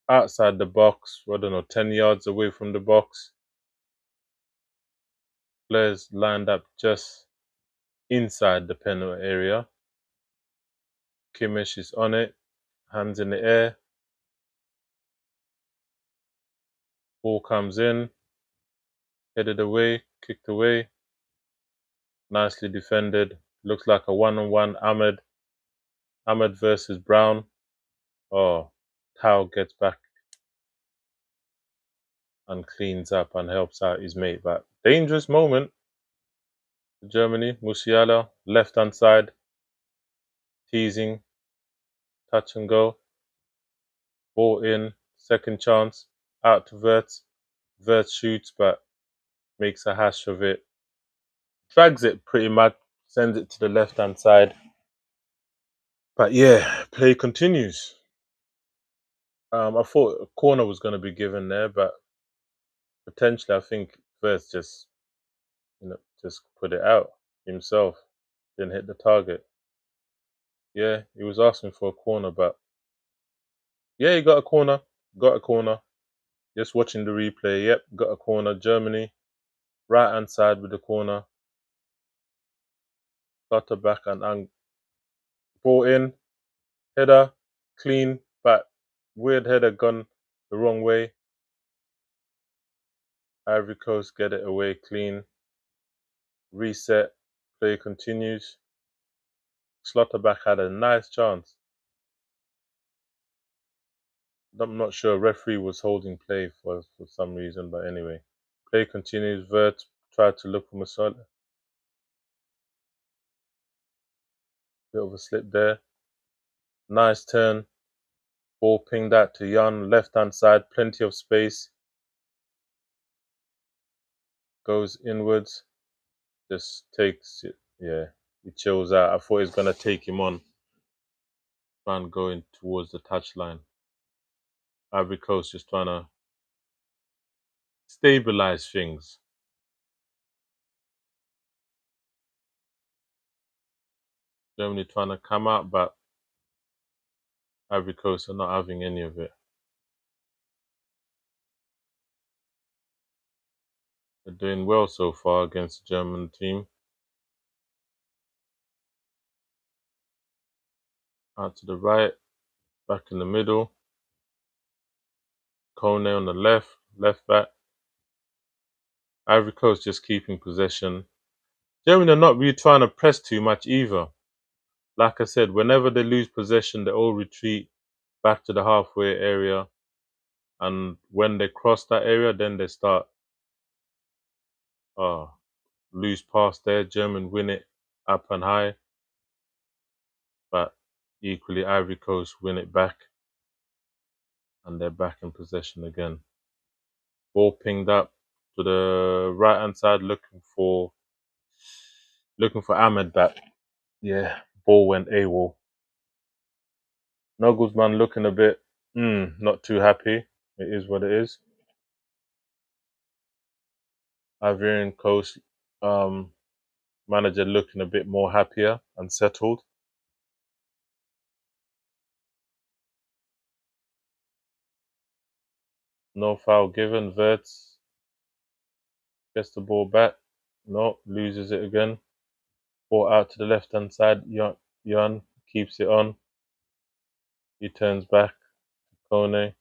outside the box. I don't know, 10 yards away from the box. Players lined up just inside the penalty area. Kimmich is on it. Hands in the air. Ball comes in. Headed away. Kicked away. Nicely defended. Looks like a one-on-one Ahmed. Ahmed versus Brown. Oh, Tao gets back and cleans up and helps out his mate. But dangerous moment for Germany. Musiala, left hand side, teasing, touch and go. Ball in, second chance, out to Wirtz. Wirtz shoots but makes a hash of it. Drags it pretty much, sends it to the left hand side. But yeah, play continues. I thought a corner was going to be given there, but potentially I think Wirtz just put it out himself. Didn't hit the target. Yeah, he was asking for a corner, but yeah, he got a corner. Got a corner. Just watching the replay. Yep, got a corner. Germany, right hand side with the corner. Flutter back and ball in. Header, clean, but weird header gone the wrong way. Ivory Coast get it away clean. Reset. Play continues. Slotterback had a nice chance. I'm not sure. Referee was holding play for some reason, but anyway. Play continues. Vert tried to look for Masala. Bit of a slip there. Nice turn. Ball pinged out to Jan, left hand side, plenty of space. Goes inwards. Just takes it. Yeah, he chills out. I thought he was going to take him on. Man going towards the touchline. Ivory Coast just trying to stabilize things. Germany trying to come out, but Ivory Coast are not having any of it. They're doing well so far against the German team. Out to the right, back in the middle. Kone on the left back. Ivory Coast just keeping possession. Germany are not really trying to press too much either. Like I said, whenever they lose possession, they all retreat back to the halfway area. And when they cross that area, then they start lose pass there. German win it up and high. But equally, Ivory Coast win it back. And they're back in possession again. Ball pinged up to the right hand side, looking for Ahmed, but yeah, ball went AWOL. Nagelsmann looking a bit not too happy. It is what it is. Ivory Coast manager looking a bit more happier and settled. No foul given. Wirtz gets the ball back. No, loses it again. Ball out to the left hand side. Jan keeps it on. He turns back. Kone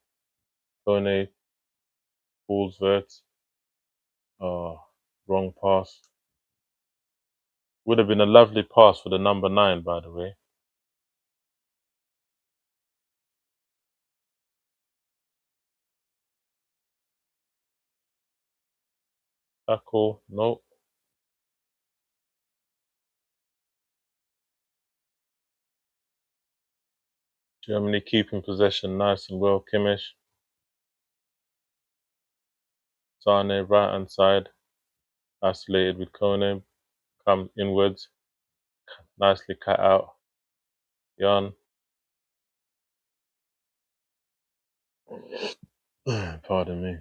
pulls Wirtz. Oh, wrong pass. Would have been a lovely pass for the number 9, by the way. Tackle, no. Germany keeping possession nice and well. Kimmich. Sane, right hand side. Isolated with Kone. Comes inwards. Nicely cut out. Jan. Pardon me.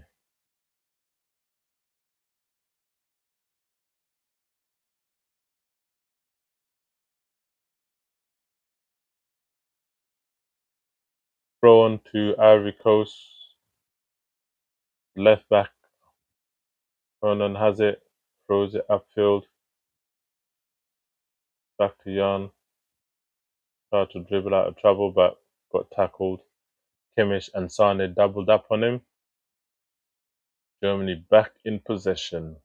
Throw on to Ivory Coast. Left back. Ronan has it. Throws it upfield. Back to Jan. Tried to dribble out of trouble, but got tackled. Kimmich and Sane doubled up on him. Germany back in possession.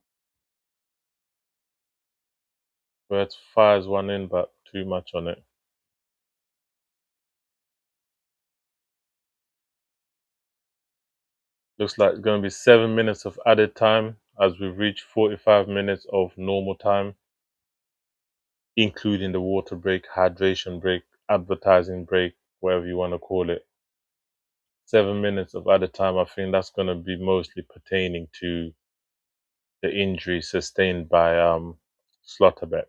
Wirtz fires one in, but too much on it. Looks like it's going to be 7 minutes of added time as we reach 45 minutes of normal time, including the water break, hydration break, advertising break, whatever you want to call it. 7 minutes of added time. I think that's going to be mostly pertaining to the injury sustained by Slotterbeck.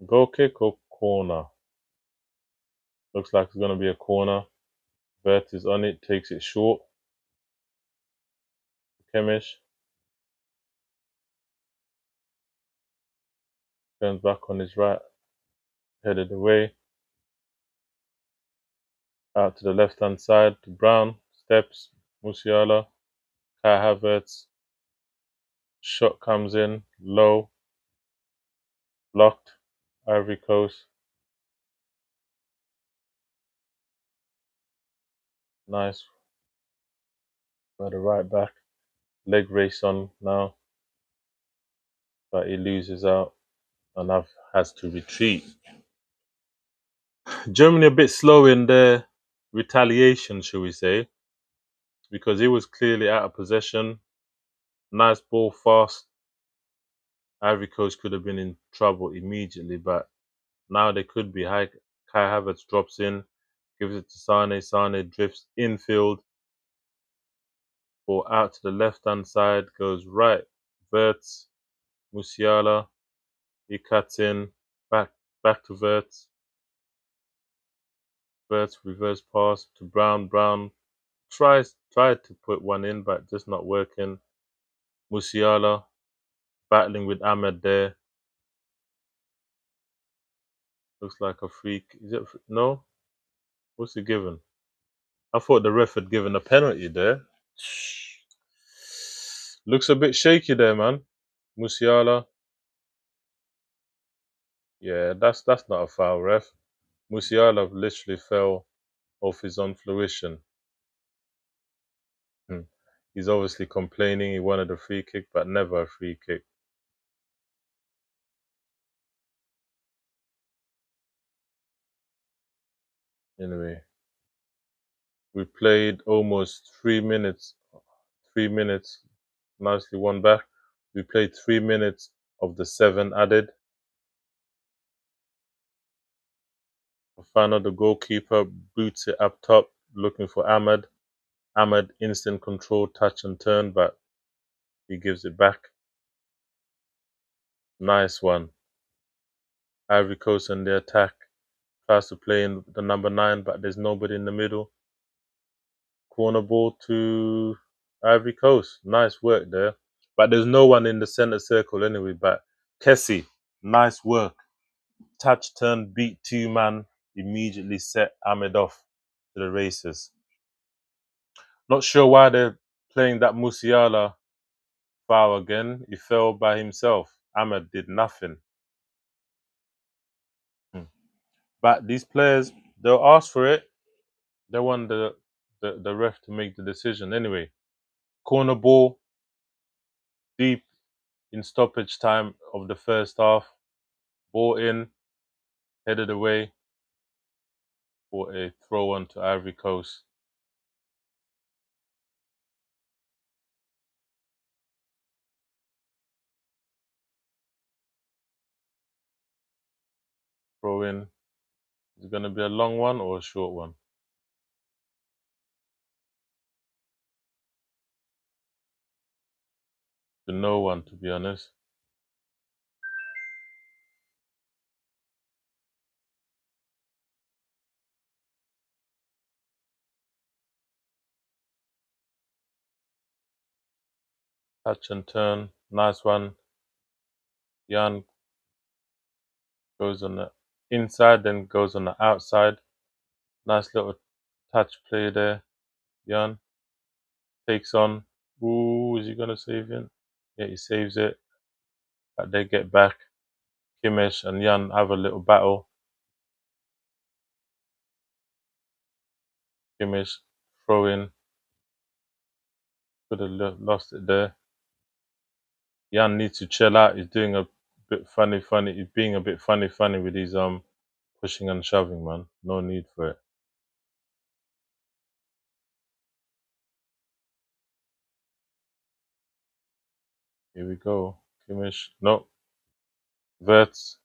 Goal kick or corner? Looks like it's going to be a corner. Vert is on it, takes it short. Kimmich turns back on his right, headed away. Out to the left hand side to Brown, steps, Musiala, Kai Havertz. Shot comes in, low, blocked, Ivory Coast. Nice. By the right back. Leg race on now. But he loses out and has to retreat. Germany a bit slow in their retaliation, shall we say, because he was clearly out of possession. Nice ball, fast. Ivory Coast could have been in trouble immediately, but now they could be. Kai Havertz drops in, gives it to Sane. Sane drifts infield. Ball out to the left-hand side, goes right. Wirtz, Musiala, he cuts in, back to Wirtz. Wirtz reverse pass to Brown. Brown tried to put one in, but just not working. Musiala battling with Ahmed there. Looks like a freak. Is it? No? What's he given? I thought the ref had given a penalty there. Looks a bit shaky there, man. Musiala. Yeah, that's not a foul, ref. Musiala literally fell off his own fruition. He's obviously complaining he wanted a free kick, but never a free kick. Anyway, we played almost 3 minutes. 3 minutes, nicely won back. We played 3 minutes of the 7 added. Fafana, the goalkeeper, boots it up top, looking for Ahmed. Ahmed, instant control, touch and turn, but he gives it back. Nice one. Ivory Coast on the attack. Tries to play in the number 9, but there's nobody in the middle. Corner ball to Ivory Coast. Nice work there. But there's no one in the center circle anyway. But Kessie, nice work. Touch, turn, beat 2-man. Immediately set Ahmed off to the races. Not sure why they're playing that Musiala foul again. He fell by himself. Ahmed did nothing. But these players, they'll ask for it. They want the ref to make the decision. Anyway, corner ball, deep in stoppage time of the first half. Ball in, headed away for a throw on to Ivory Coast. Throw in. Is it going to be a long one or a short one? To no one, to be honest. Touch and turn. Nice one. Jan goes on the inside, then goes on the outside. Nice little touch play there. Jan takes on. Ooh, is he gonna save it? Yeah, he saves it. But they get back. Kimmich and Jan have a little battle. Kimmich throw in. Could have lost it there. Jan needs to chill out. He's doing a bit funny. He's being a bit funny with his pushing and shoving, man. No need for it. Here we go. Kimmich. No. Verts.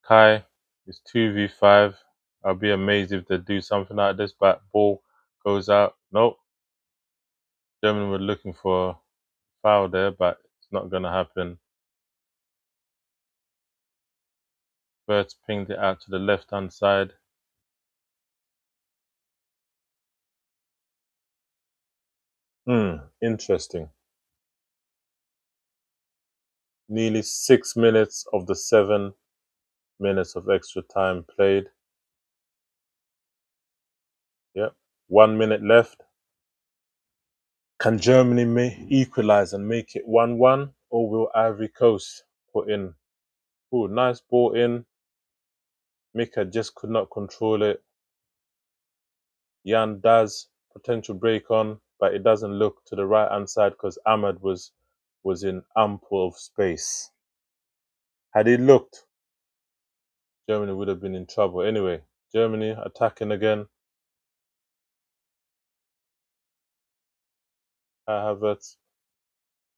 Kai. It's 2v5. I'll be amazed if they do something like this. But ball goes out. Nope. Germany were looking for a foul there, but it's not gonna happen. Verts pinged it out to the left hand side. Interesting. Nearly 6 minutes of the 7 minutes of extra time played. Yep. 1 minute left. Can Germany equalize and make it 1-1, or will Ivory Coast put in? Oh, nice ball in. Mika just could not control it. Jan does potential break on, but it doesn't look to the right hand side because Ahmad was in ample of space. Had he looked, Germany would have been in trouble. Anyway, Germany attacking again. Havertz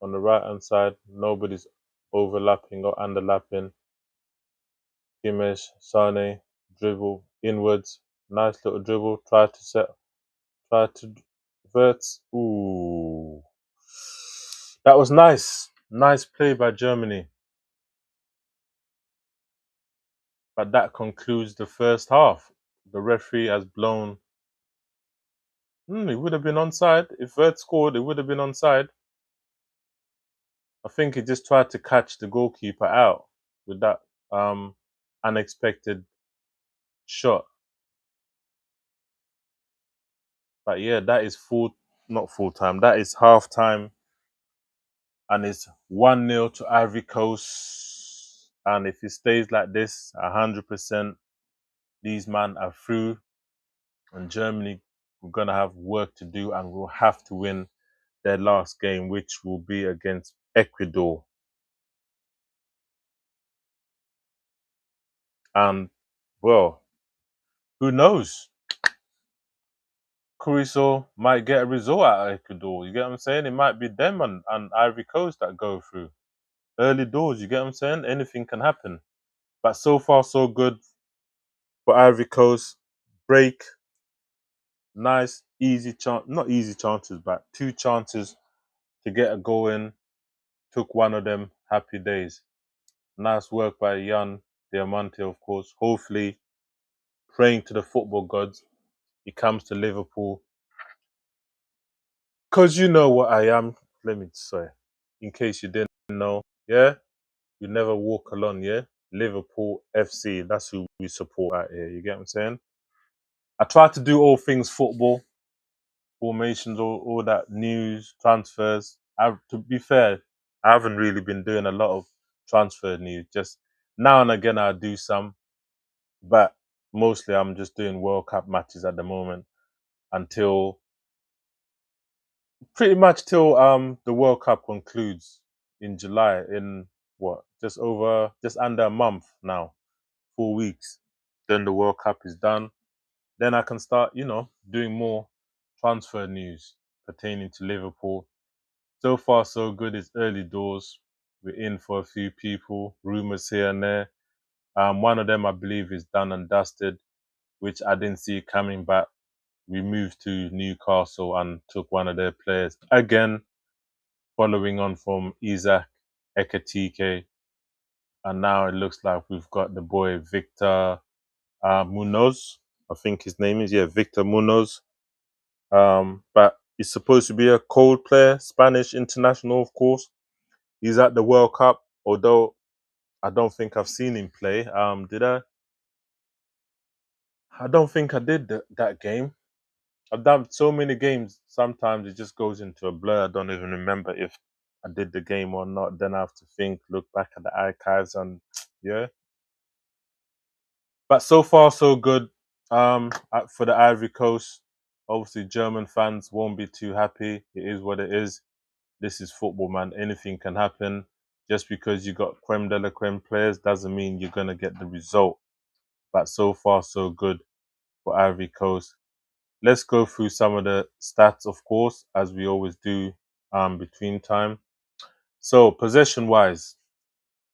on the right hand side. Nobody's overlapping or underlapping. Kimmich, Sane, dribble inwards. Nice little dribble. Try to Verts. Ooh. That was nice. Nice play by Germany. But that concludes the first half. The referee has blown. It would have been onside. If Vert scored, it would have been onside. I think he just tried to catch the goalkeeper out with that unexpected shot. But yeah, that is not full time. That is half time, and it's 1-0 to Ivory Coast. And if it stays like this, 100%, these men are through. And Germany, we're gonna have work to do, and we'll have to win their last game, which will be against Ecuador. And well, who knows? Curiso might get a result out of Ecuador. You get what I'm saying? It might be them and Ivory Coast that go through. Early doors, you get what I'm saying? Anything can happen. But so far, so good for Ivory Coast. Break, nice, easy chance, not easy chances, but 2 chances to get a goal in. Took one of them. Happy days. Nice work by Jan Diamante, of course. Hopefully, praying to the football gods, he comes to Liverpool. Because you know what I am. Let me say, in case you didn't know, yeah? You never walk alone, yeah? Liverpool FC, that's who we support out here. You get what I'm saying? I try to do all things football, formations, all that news, transfers. To be fair, I haven't really been doing a lot of transfer news. Just now and again, I do some, but mostly I'm just doing World Cup matches at the moment until pretty much till the World Cup concludes in July. In what? Just under a month now, 4 weeks. Then the World Cup is done. Then I can start, doing more transfer news pertaining to Liverpool. So far, so good. It's early doors. We're in for a few people, rumors here and there. One of them, I believe, is done and dusted, which I didn't see coming back. We moved to Newcastle and took one of their players. Again, following on from Isaac Ekatike. And now it looks like we've got the boy Victor Munoz. I think his name is, yeah, Victor Munoz. But he's supposed to be a cold player, Spanish international, of course. He's at the World Cup, although I don't think I've seen him play. Did I? I don't think I did that game. I've done so many games. Sometimes it just goes into a blur. I don't even remember if I did the game or not. Then I have to think, look back at the archives, and yeah. But so far, so good. For the Ivory Coast, obviously German fans won't be too happy. It is what it is. This is football, man. Anything can happen. Just because you got creme de la creme players doesn't mean you're gonna get the result. But so far, so good for Ivory Coast. Let's go through some of the stats, of course, as we always do between time. So possession wise,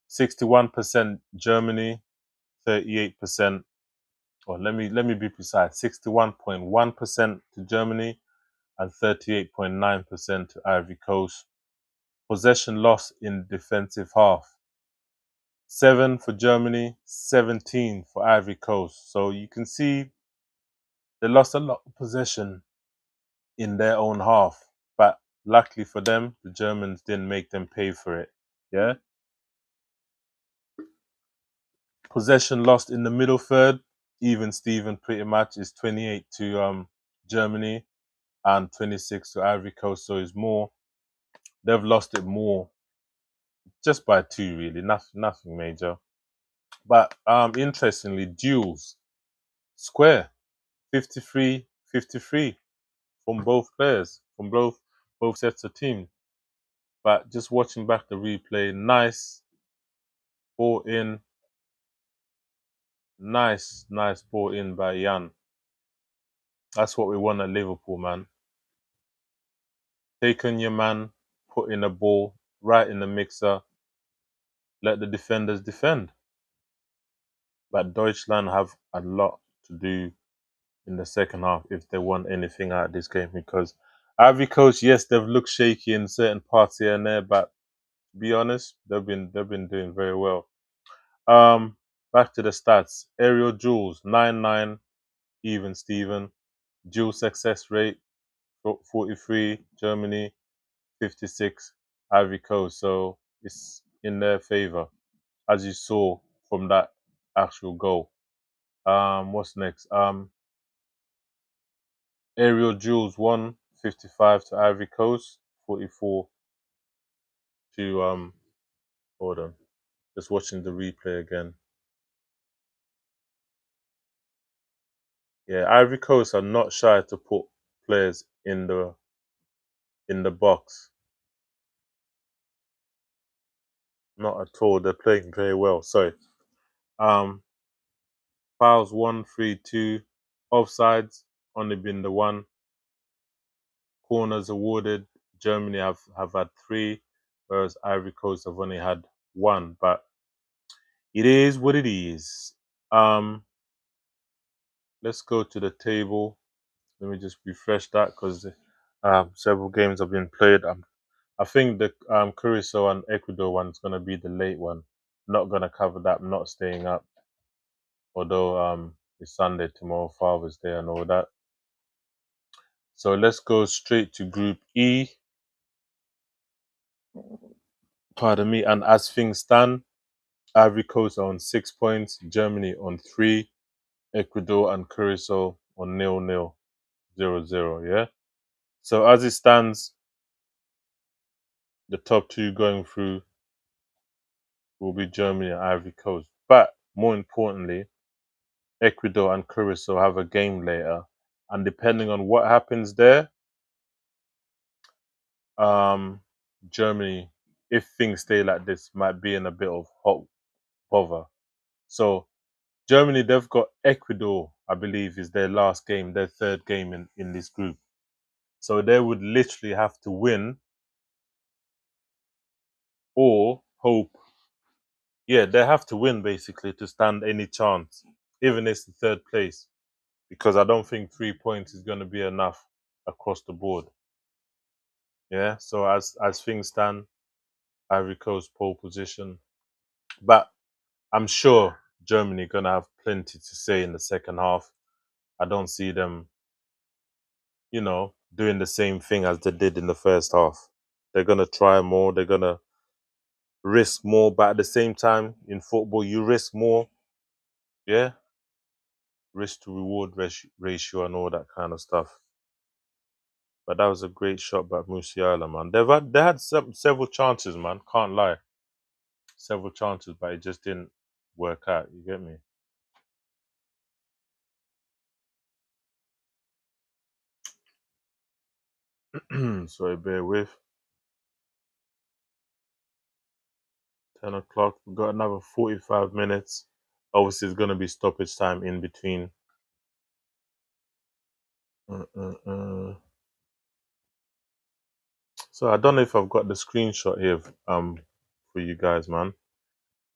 61% Germany, 38%, or let me be precise, 61.1% to Germany and 38.9% to Ivory Coast. Possession loss in defensive half. 7 for Germany, 17 for Ivory Coast. So you can see they lost a lot of possession in their own half. But luckily for them, the Germans didn't make them pay for it. Yeah. Possession lost in the middle third, even Steven pretty much is 28 to Germany and 26 to Ivory Coast. So it's more. They've lost it more, just by 2 really. Nothing major. But interestingly, duels square 53-53 from both players, from both sets of teams. But just watching back the replay, nice ball in, nice ball in by Jan. That's what we want at Liverpool, man. Take on your man, put in a ball right in the mixer, let the defenders defend. But Deutschland have a lot to do in the second half if they want anything out of this game, because Ivory Coast, yes, they've looked shaky in certain parts here and there, but to be honest, they've been doing very well. Back to the stats. Aerial duels 9-9, even Steven. Dual success rate 43, Germany 56, Ivory Coast. So it's in their favor, as you saw from that actual goal. What's next? Aerial duels 55 to Ivory Coast, 44 to hold on. Just watching the replay again. Yeah, Ivory Coast are not shy to put players in the box. Not at all. They're playing very well. Sorry. Um, fouls 1, 3, 2. Offsides only been the one. Corners awarded. Germany have had 3, whereas Ivory Coast have only had 1. But it is what it is. Let's go to the table. Let me just refresh that because several games have been played. I think the Curacao and Ecuador one is going to be the late one. Not going to cover that. I'm not staying up. Although it's Sunday tomorrow, Father's Day and all that. So let's go straight to Group E. Pardon me. And as things stand, Ivory Coast are on 6 points, Germany on 3, Ecuador and Curacao on 0-0, 0-0. Yeah. So as it stands, the top 2 going through will be Germany and Ivory Coast. But more importantly, Ecuador and Curacao have a game later, and depending on what happens there, um, Germany, if things stay like this, might be in a bit of hot bother. So Germany, they've got Ecuador, I believe, is their last game, their third game in this group. So they would literally have to win or hope. Yeah, they have to win basically to stand any chance, even if it's the third place, because I don't think 3 points is going to be enough across the board. Yeah, so as things stand, Ivory Coast pole position, but I'm sure Germany gonna have plenty to say in the second half. I don't see them, doing the same thing as they did in the first half. They're gonna try more. They're gonna risk more, but at the same time, in football, you risk more. Yeah, risk to reward ratio and all that kind of stuff. But that was a great shot by Musiala, man. They had several chances, man. Can't lie, several chances, but it just didn't work out. You get me? Sorry, bear with. 10 o'clock. We've got another 45 minutes. Obviously, it's going to be stoppage time in between. Uh, uh, uh. So I don't know if I've got the screenshot here for you guys, man.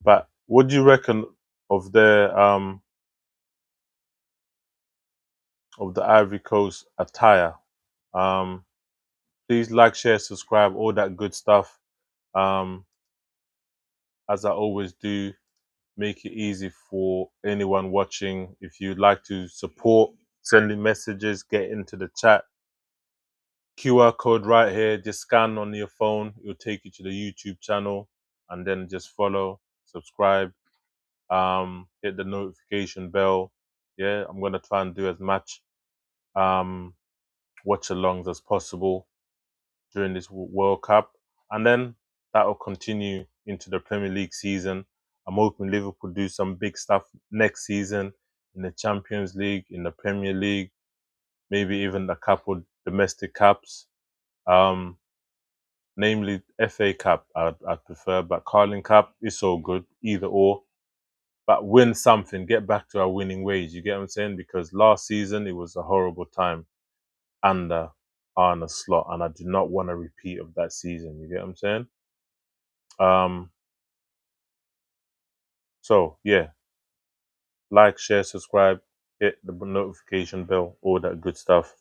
But what do you reckon of the Ivory Coast attire? Um, please like, share, subscribe, all that good stuff. As I always do, make it easy for anyone watching. If you'd like to support, sending messages, get into the chat. QR code right here. Just scan on your phone. It'll take you to the YouTube channel, and then just follow, subscribe, hit the notification bell. Yeah, I'm gonna try and do as much um, watch alongs as possible during this World Cup, and then that will continue into the Premier League season. I'm hoping Liverpool do some big stuff next season in the Champions League, in the Premier League, maybe even a couple domestic cups, namely FA Cup. I'd prefer, but Carling Cup is so good, either or. But win something, get back to our winning ways. You get what I'm saying? Because last season it was a horrible time under Arne Slot, and I do not want a repeat of that season. You get what I'm saying? So yeah, like, share, subscribe, hit the notification bell, all that good stuff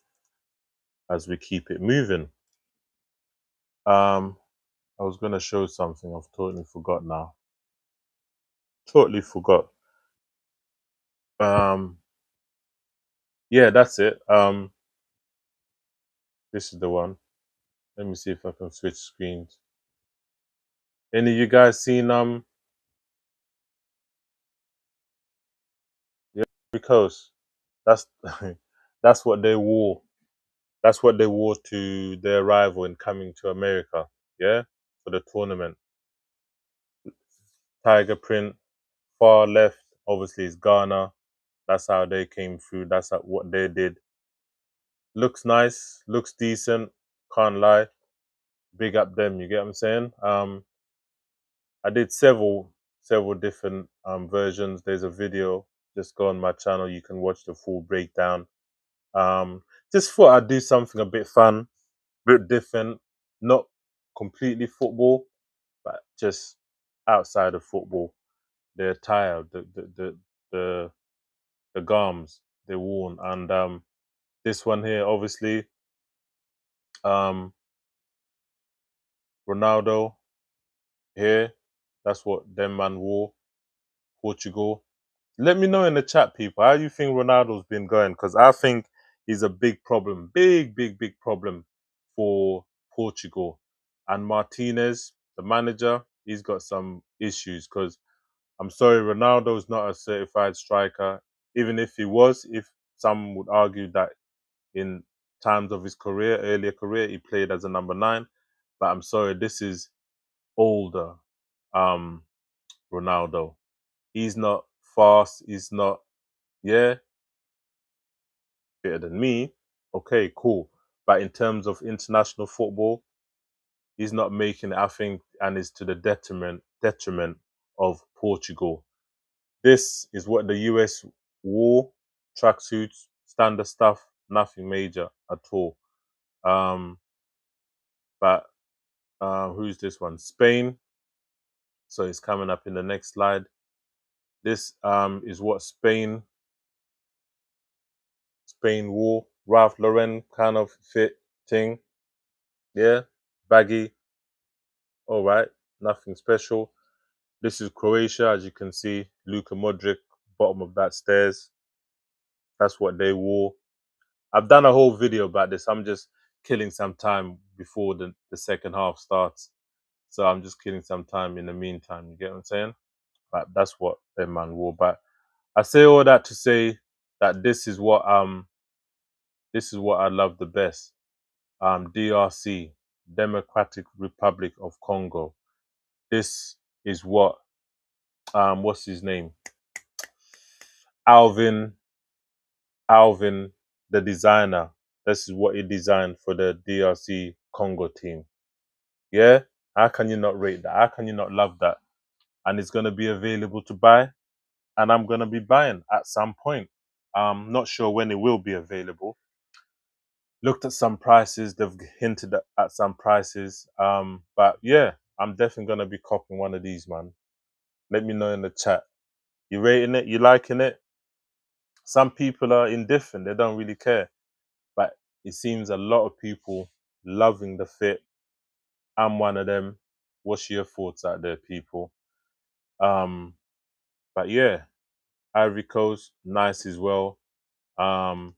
as we keep it moving. I was gonna show something. I've totally forgot now. Totally forgot. Yeah, that's it. This is the one. Let me see if I can switch screens. Any of you guys seen yeah, because that's that's what they wore. That's what they wore to their rival in coming to America. Yeah, for the tournament. Tiger print, far left. Obviously, is Ghana. That's how they came through. That's what they did. Looks nice. Looks decent. Can't lie. Big up them. You get what I'm saying? I did several different versions. There's a video. Just go on my channel. You can watch the full breakdown. Just thought I'd do something a bit fun, bit different, not completely football, but just outside of football. The attire, the the garms they worn, and this one here, obviously, um, Ronaldo here. That's what them man wore. Portugal. Let me know in the chat, people, how you think Ronaldo's been going, because I think he's a big problem, big problem for Portugal. And Martinez, the manager, he's got some issues because I'm sorry, Ronaldo's not a certified striker. Even if he was, if some would argue that in times of his career, earlier career, he played as a number 9. But I'm sorry, this is older Ronaldo. He's not fast. He's not, yeah, better than me. Okay, cool. But in terms of international football, he's not making it, I think, and it's to the detriment of Portugal. This is what the US wore, tracksuits, standard stuff, nothing major at all. But who's this one? Spain. So it's coming up in the next slide. This is what Spain wore. Ralph Lauren kind of fit thing. Yeah, baggy. All right, nothing special. This is Croatia, as you can see. Luka Modric, bottom of that stairs. That's what they wore. I've done a whole video about this. I'm just killing some time before the second half starts. So I'm just killing some time in the meantime. You get what I'm saying? But that's what their man wore. But I say all that to say that this is what I love the best. DRC, Democratic Republic of Congo. This is what what's his name? Alvin, the designer. This is what he designed for the DRC Congo team. Yeah? How can you not rate that? How can you not love that? And it's gonna be available to buy, and I'm gonna be buying at some point. Not sure when it will be available. Looked at some prices, they've hinted at some prices. But yeah, I'm definitely gonna be copying one of these, man. Let me know in the chat. You rating it? You liking it? Some people are indifferent, they don't really care. But it seems a lot of people loving the fit. I'm one of them. What's your thoughts out there, people? Um, but yeah, Ivory Coast, nice as well. Um,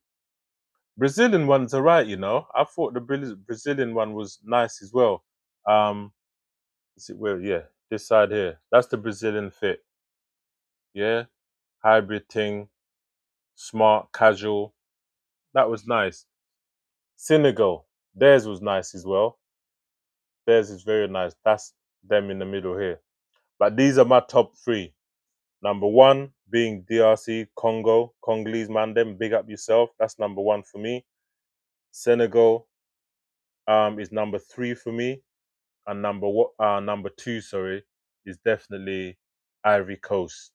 Brazilian ones are right, you know. I thought the Brazilian one was nice as well. Is it where? Yeah, this side here. That's the Brazilian fit. Yeah, hybrid thing, smart, casual. That was nice. Senegal, theirs was nice as well. Theirs is very nice. That's them in the middle here. But these are my top three. Number one being DRC, Congo, Congolese man. Them big up yourself. That's number one for me. Senegal is number three for me, and number two, sorry, is definitely Ivory Coast.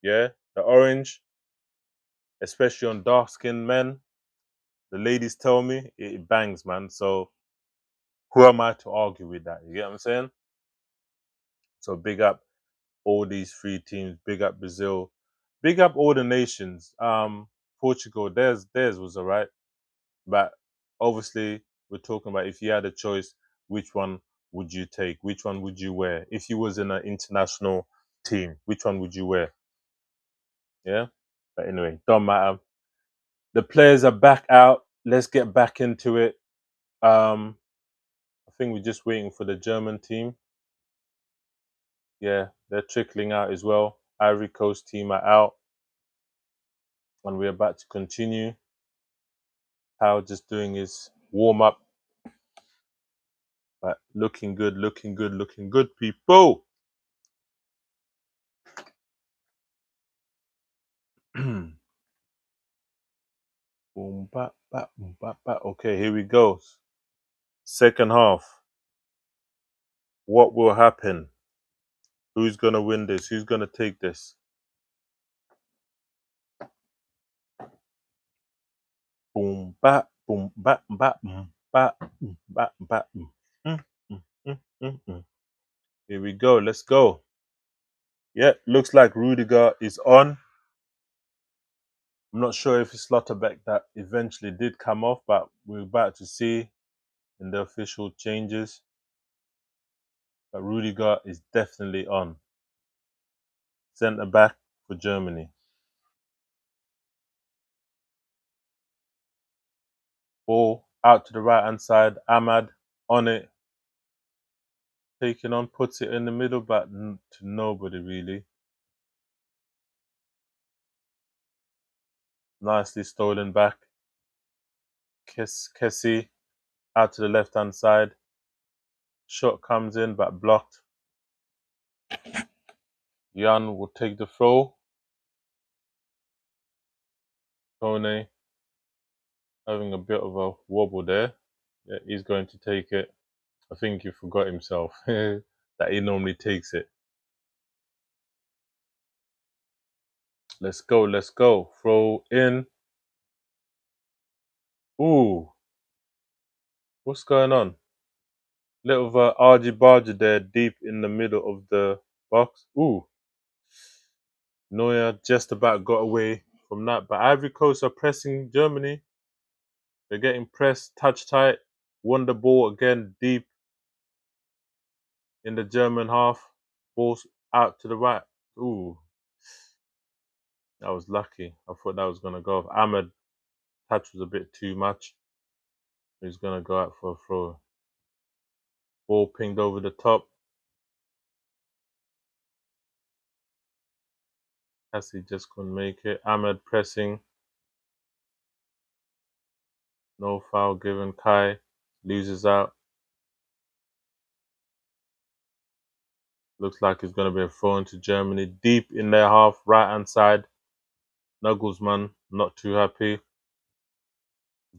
Yeah, the orange, especially on dark skinned men. The ladies tell me it bangs, man. So who am I to argue with that? You get what I'm saying? So big up all these three teams. Big up Brazil. Big up all the nations. Portugal, theirs was alright, but obviously we're talking about if you had a choice, which one would you take? Which one would you wear? If you was in an international team, which one would you wear? Yeah. But anyway, don't matter. The players are back out. Let's get back into it. I think we're just waiting for the German team. Yeah, they're trickling out as well. Ivory Coast team are out, and we're about to continue. How just doing his warm up, but looking good, looking good, looking good, people. Boom, bap, bap, boom, bap, bap. Okay, here we go. Second half. What will happen? Who's gonna win this? Who's gonna take this? Boom, bap, boom, bap, bap, bap, bap, bap. Mm, mm, mm. Here we go. Let's go. Yeah, looks like Rudiger is on. I'm not sure if it's Slotterbeck that eventually did come off, but we're about to see in the official changes. But Rudiger is definitely on. Centre back for Germany. Ball out to the right hand side. Ahmad on it. Taking on, puts it in the middle, but to nobody really. Nicely stolen back. Kessie out to the left hand side. Shot comes in, but blocked. Jan will take the throw. Kone having a bit of a wobble there. Yeah, he's going to take it. I think he forgot himself that he normally takes it. Let's go, let's go. Throw in. Ooh, what's going on? Little argy bargy there, deep in the middle of the box. Ooh, Neuer just about got away from that. But Ivory Coast are pressing Germany. They're getting pressed, touch tight. Won the ball again, deep in the German half. Ball out to the right. Ooh, that was lucky. I thought that was gonna go off. Ahmed touch was a bit too much. He's gonna go out for a throw. Ball pinged over the top. Cassie just couldn't make it. Ahmed pressing. No foul given. Kai loses out. Looks like it's going to be a throw into Germany. Deep in their half, right hand side. Nagelsmann not too happy.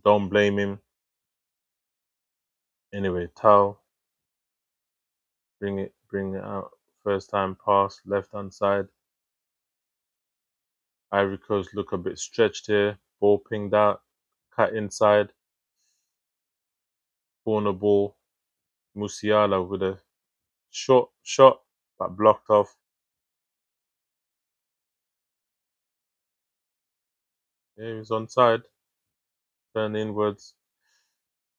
Don't blame him. Anyway, Tau, bring it out. First time pass, left hand side. Ivory Coast look a bit stretched here. Ball pinged out. Cut inside. Corner ball. Musiala with a short shot, but blocked off. Yeah, he was onside. Turn inwards.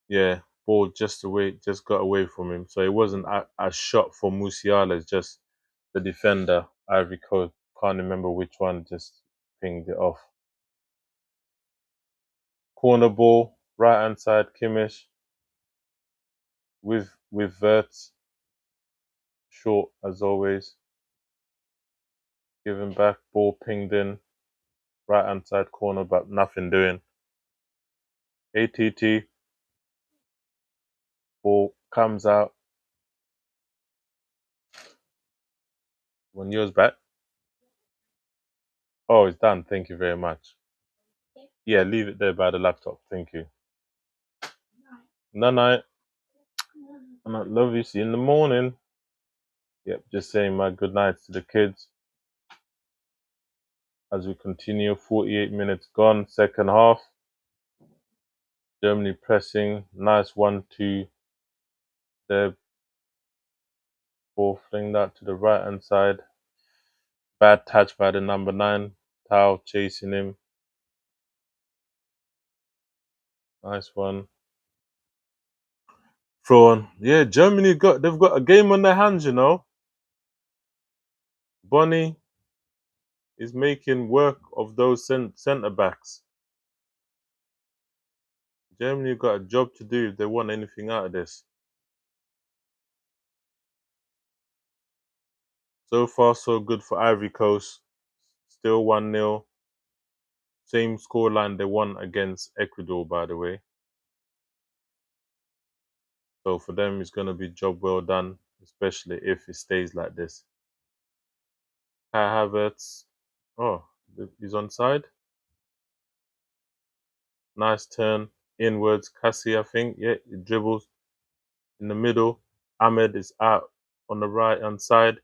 Yeah, ball just got away from him. So it wasn't a shot for Musiala. It's just the defender, Ivory Coast. Can't remember which one just pinged it off. Corner ball, right hand side, Kimmich with Verts, short as always. Giving back, ball pinged in, right hand side corner, but nothing doing. ATT, ball comes out. When yours back. Oh, it's done. Thank you very much. Yeah, leave it there by the laptop. Thank you. Night night. And I love you. See you in the morning. Yep, just saying my good nights to the kids as we continue. 48 minutes gone, second half. Germany pressing. Nice 1-2. There. Ball fling that to the right hand side. Bad touch by the number 9. Tau chasing him. Nice one. Throw on. Yeah, Germany they've got a game on their hands, you know. Bonnie is making work of those centre backs. Germany got a job to do if they want anything out of this. So far, so good for Ivory Coast. Still 1-0. Same scoreline they won against Ecuador, by the way. So for them, it's going to be job well done, especially if it stays like this. Kai Havertz. Oh, he's onside. Nice turn inwards. Cassie, I think. Yeah, he dribbles in the middle. Ahmed is out on the right hand side.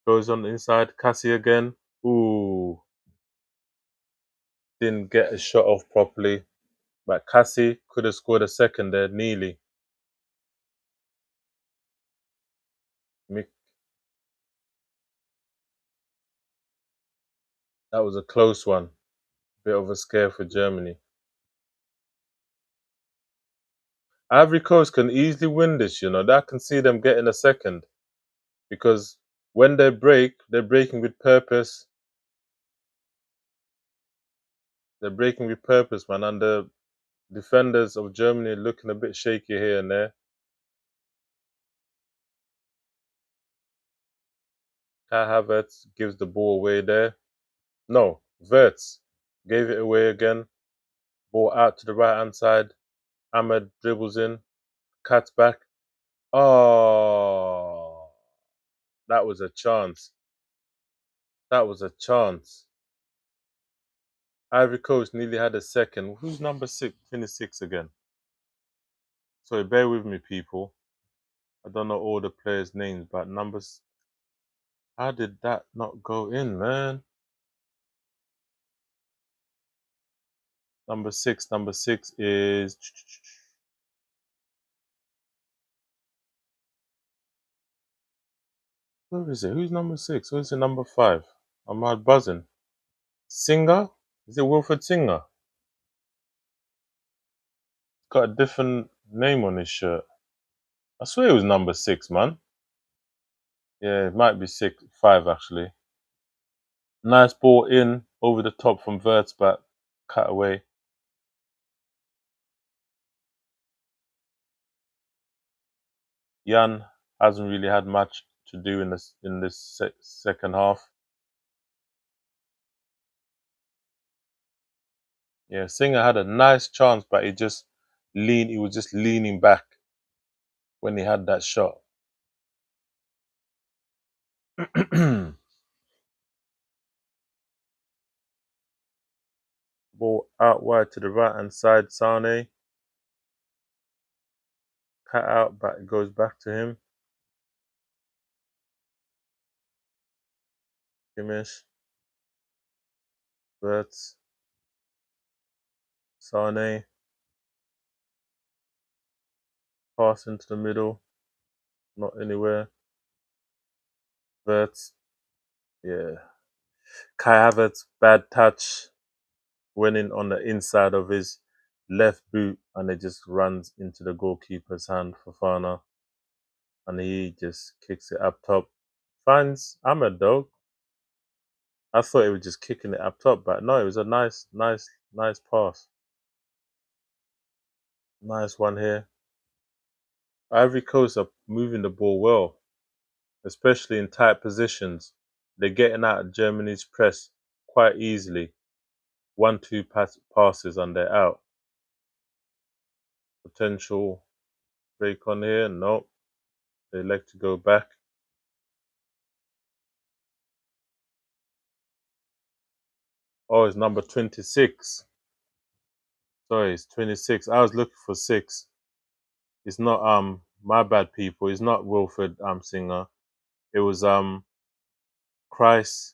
Goes on the inside. Cassie again. Ooh. Didn't get a shot off properly. But Cassie could have scored a second there, nearly. That was a close one. Bit of a scare for Germany. Ivory Coast can easily win this, you know. I can see them getting a second. Because when they break, they're breaking with purpose. They're breaking with purpose, man. And the defenders of Germany looking a bit shaky here and there. Kai Havertz gives the ball away there. No, Verts gave it away again. Ball out to the right hand side. Ahmed dribbles in. Cuts back. Oh, that was a chance. That was a chance. Ivory Coast nearly had a second. Who's number 6? Finished 6 again. Sorry, bear with me, people. I don't know all the players' names, but numbers. How did that not go in, man? Number six is. Where is it? Who's number 6? Who's the number 5? I'm out buzzing. Singer? Is it Wilfred Singer? Got a different name on his shirt. I swear it was number 6, man. Yeah, it might be 5 actually. Nice ball in over the top from Verts, but cut away. Jan hasn't really had much to do in this second half. Yeah, Singer had a nice chance, but he was just leaning back when he had that shot. Ball out wide to the right hand side, Sane. Cut out, but it goes back to him. Kimmich. Verts. Sane. Pass into the middle. Not anywhere. Verts. Yeah. Kai Havertz, bad touch. Went in on the inside of his left boot and it just runs into the goalkeeper's hand, Fofana. And he just kicks it up top. Finds Ahmed though. I thought he was just kicking it up top, but no, it was a nice pass. Nice one here. Ivory Coast are moving the ball well, especially in tight positions. They're getting out of Germany's press quite easily. 1-2 passes and they're out. Potential break on here. No, they elect to go back. Oh, it's number 26. Sorry, it's 26. I was looking for 6. It's not my bad, people. It's not Wilfred Singer. It was Christ.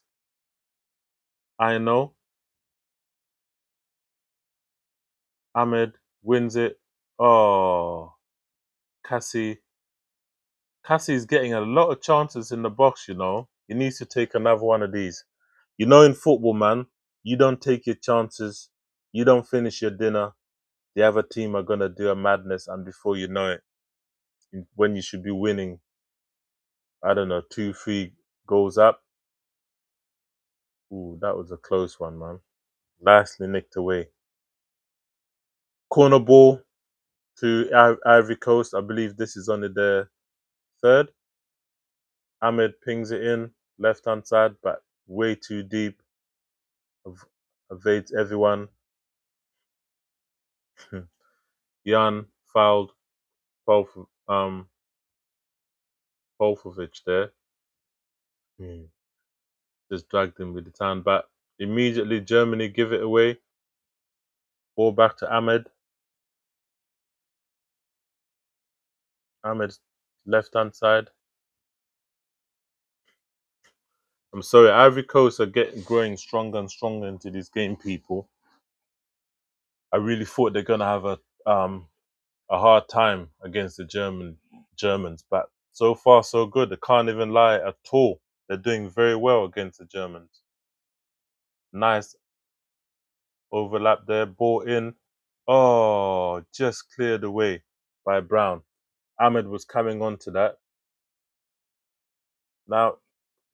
I know. Ahmed wins it. Oh, Cassie. Cassie's getting a lot of chances in the box, you know. He needs to take another one of these. You know, in football, man, you don't take your chances. You don't finish your dinner. The other team are going to do a madness, and before you know it, when you should be winning, I don't know, 2, 3 goals up. Ooh, that was a close one, man. Nicely nicked away. Corner ball to Ivory Coast. I believe this is only their third. Ahmed pings it in, left hand side, but way too deep. Evades everyone. Jan fouled Polfovic there. Just dragged him with the hand back. Immediately, Germany give it away. Ball back to Ahmed. Ahmed's left hand side. I'm sorry, Ivory Coast are growing stronger and stronger into this game, people. I really thought they're gonna have a hard time against the Germans, but so far so good. They can't even lie at all. They're doing very well against the Germans. Nice overlap there, ball in. Oh, just cleared away by Brown. Ahmed was coming on to that. Now,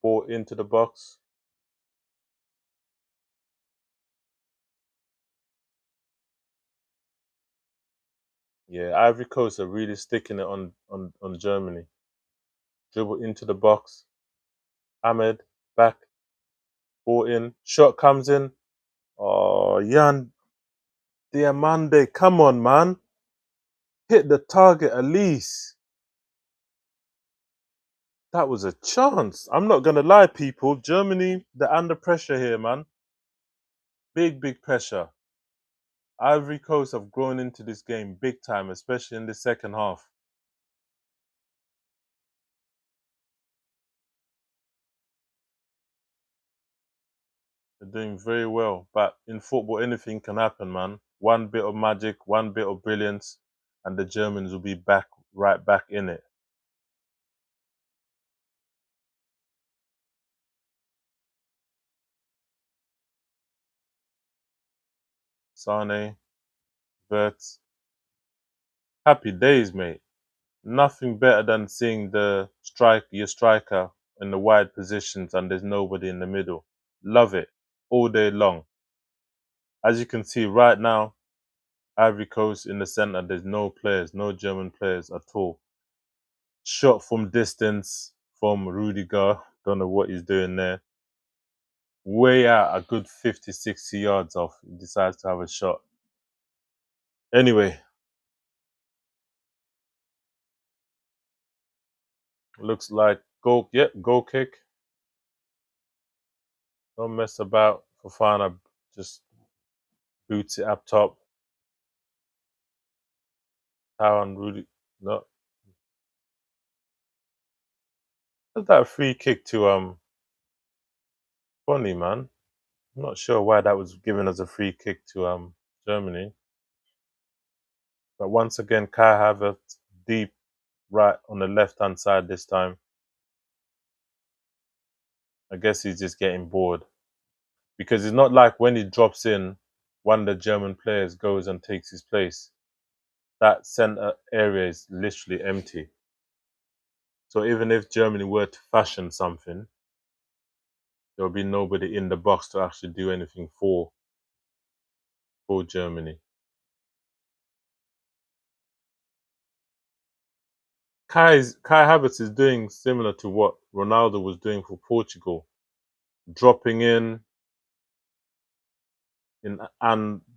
ball into the box. Yeah, Ivory Coast are really sticking it on Germany. Dribble into the box. Ahmed, back, ball in. Shot comes in. Oh, Jan Diamande, come on, man. Hit the target at least. That was a chance. I'm not going to lie, people. Germany, they're under pressure here, man. Big pressure. Ivory Coast have grown into this game big time, especially in the second half. They're doing very well. But in football, anything can happen, man. One bit of magic, one bit of brilliance, and the Germans will be right back in it. Sane, Verts. Happy days, mate. Nothing better than seeing your striker in the wide positions and there's nobody in the middle. Love it all day long. As you can see right now, Ivory Coast in the center, there's no players, no German players at all. Shot from distance from Rudiger. Don't know what he's doing there. way out, a good 50, 60 yards off. He decides to have a shot. Anyway, looks like goal. Yep, goal kick. Don't mess about. Fofana just boots it up top. Aaron Rudy. No, that's that free kick to Bonnie, man. I'm not sure why that was given as a free kick to Germany. But once again, Kai Havertz deep right on the left hand side this time. I guess he's just getting bored. Because it's not like when he drops in, one of the German players goes and takes his place. That centre area is literally empty. So even if Germany were to fashion something, there will be nobody in the box to actually do anything for Germany. Kai Havertz is doing similar to what Ronaldo was doing for Portugal, dropping in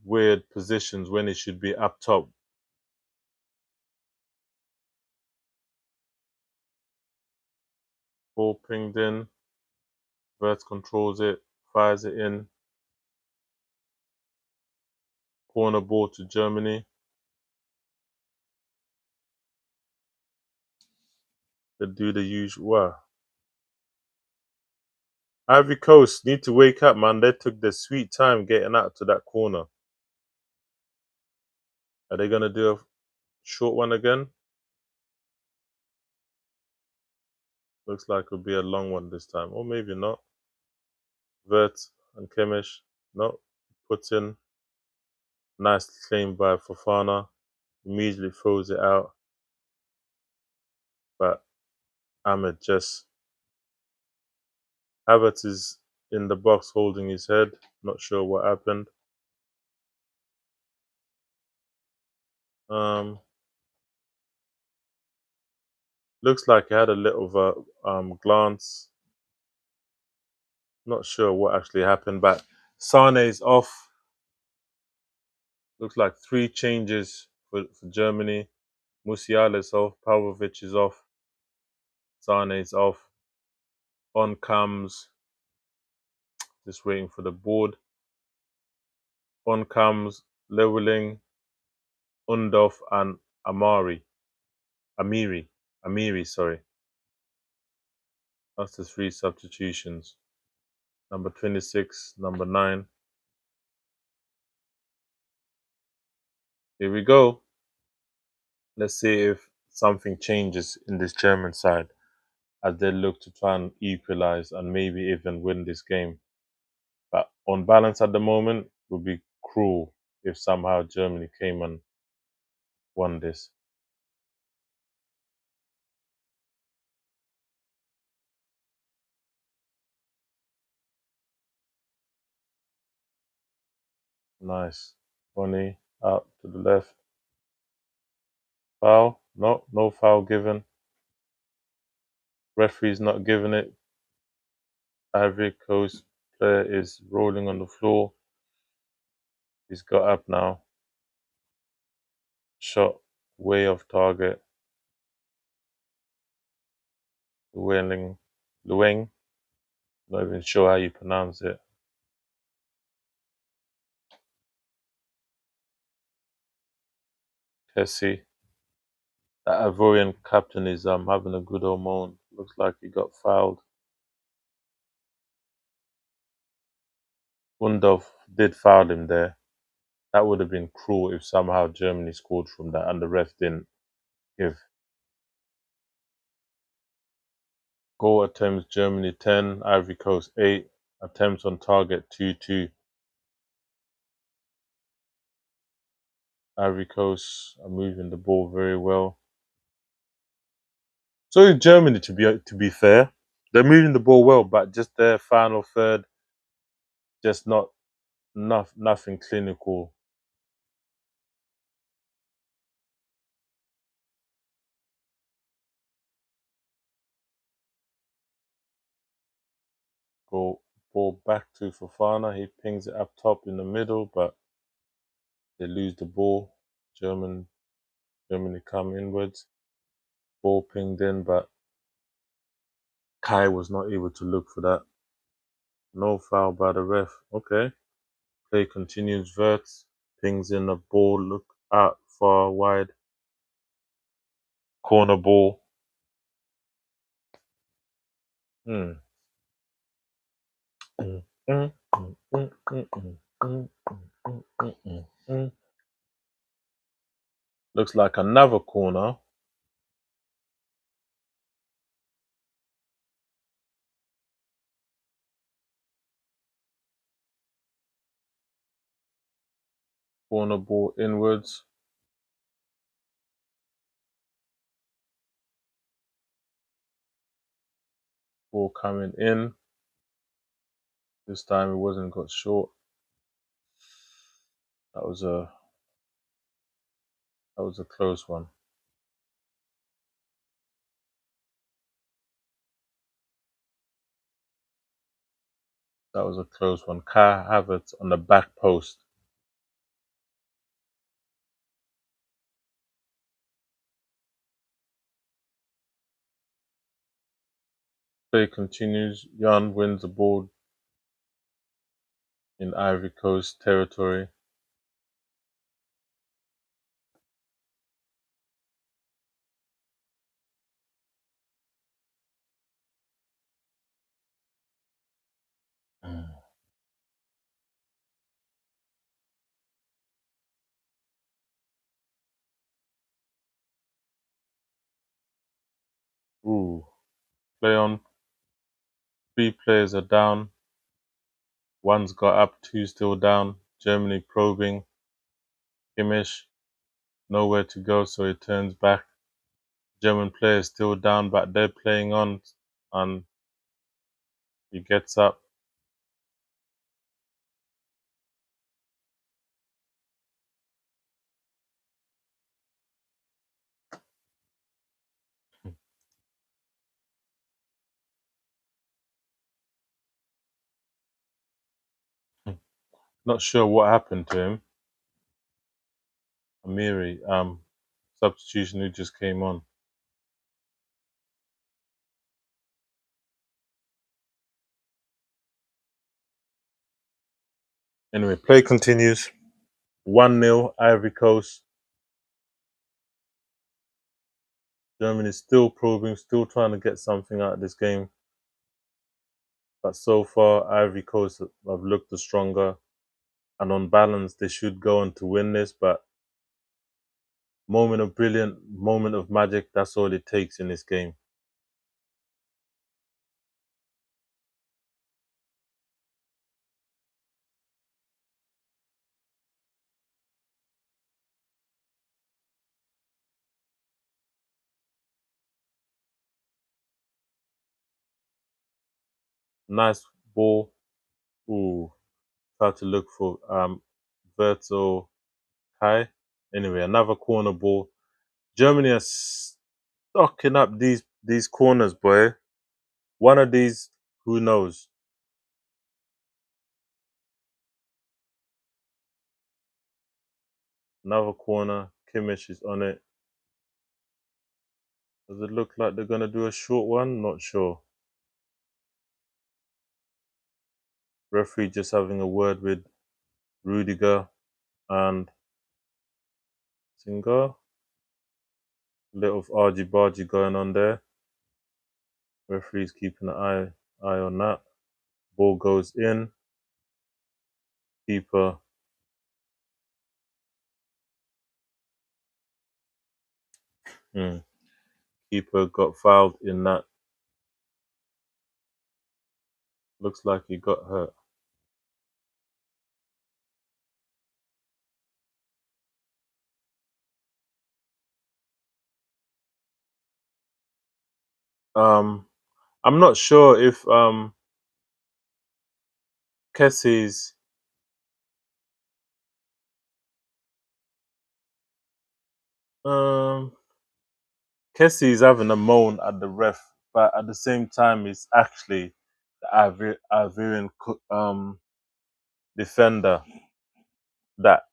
weird positions when he should be up top. Ball pinged in, Verts controls it, fires it in, corner ball to Germany. They do the usual. Wow. Ivory Coast need to wake up, man. They took their sweet time getting out to that corner. Are they gonna do a short one again? Looks like it'll be a long one this time, or maybe not. Vert and Kemish, no, puts in. Nice claim by Fofana. Immediately throws it out, but Ahmed just Havertz is in the box holding his head. Not sure what happened. Looks like he had a little glance. Not sure what actually happened, but Sane is off. Looks like 3 changes for Germany. Musiala is off. Pavlovic is off. Sane is off. On comes, just waiting for the board. On comes Leveling, Undorf, and Amiri, sorry. That's the 3 substitutions. Number 26, number 9. Here we go. Let's see if something changes in this German side as they look to try and equalize and maybe even win this game. But on balance at the moment, it would be cruel if somehow Germany came and won this. Nice. Bonnie out to the left. Foul? No, no foul given. Referee's not giving it. Ivory Coast player is rolling on the floor. He's got up now. Shot way off target. Lueng, not even sure how you pronounce it. Kessie. That Ivorian captain is having a good old moan. Looks like he got fouled. Undorf did foul him there. That would have been cruel if somehow Germany scored from that and the ref didn't give. Goal attempts Germany 10, Ivory Coast 8. Attempts on target 2-2. Ivory Coast are moving the ball very well. So is Germany, to be fair. They're moving the ball well, but just their final third, just not nothing clinical. Goal Ball back to Fofana. He pings it up top in the middle, but they lose the ball. Germany come inwards. Ball pinged in, but Kai was not able to look for that. No foul by the ref. Okay. Play continues. Verts pings in the ball. Look out far wide. Corner ball. Hmm. Mm, mm, mm, mm, mm, mm, mm, mm, mm, mm, mm. Looks like another corner. Corner ball inwards. Ball coming in. This time it wasn't got short. That was a close one. That was a close one. Kai Havertz on the back post. Play continues. Jan wins the ball in Ivory Coast territory. Ooh. Play on. 3 players are down. One's got up, 2 still down. Germany probing. Kimmich, nowhere to go, so he turns back. German player is still down, but they're playing on, and he gets up. Not sure what happened to him. Amiri, substitution who just came on. Anyway, play continues. 1-0, Ivory Coast. Germany still probing, still trying to get something out of this game. But so far, Ivory Coast have looked the stronger. And on balance, they should go on to win this. But moment of brilliant, moment of magic, that's all it takes in this game. Nice ball. Ooh, try to look for Verto Kai. Anyway, another corner ball. Germany are stocking up these corners, boy. One of these, who knows? Another corner. Kimmich is on it. Does it look like they're gonna do a short one? Not sure. Referee just having a word with Rudiger and Singer. Little argy bargy going on there. Referee's keeping an eye on that. Ball goes in. Keeper. Keeper got fouled in that. Looks like he got hurt. I'm not sure if Kessie's um Kessie's having a moan at the ref, but at the same time, it's actually the Ivorian defender that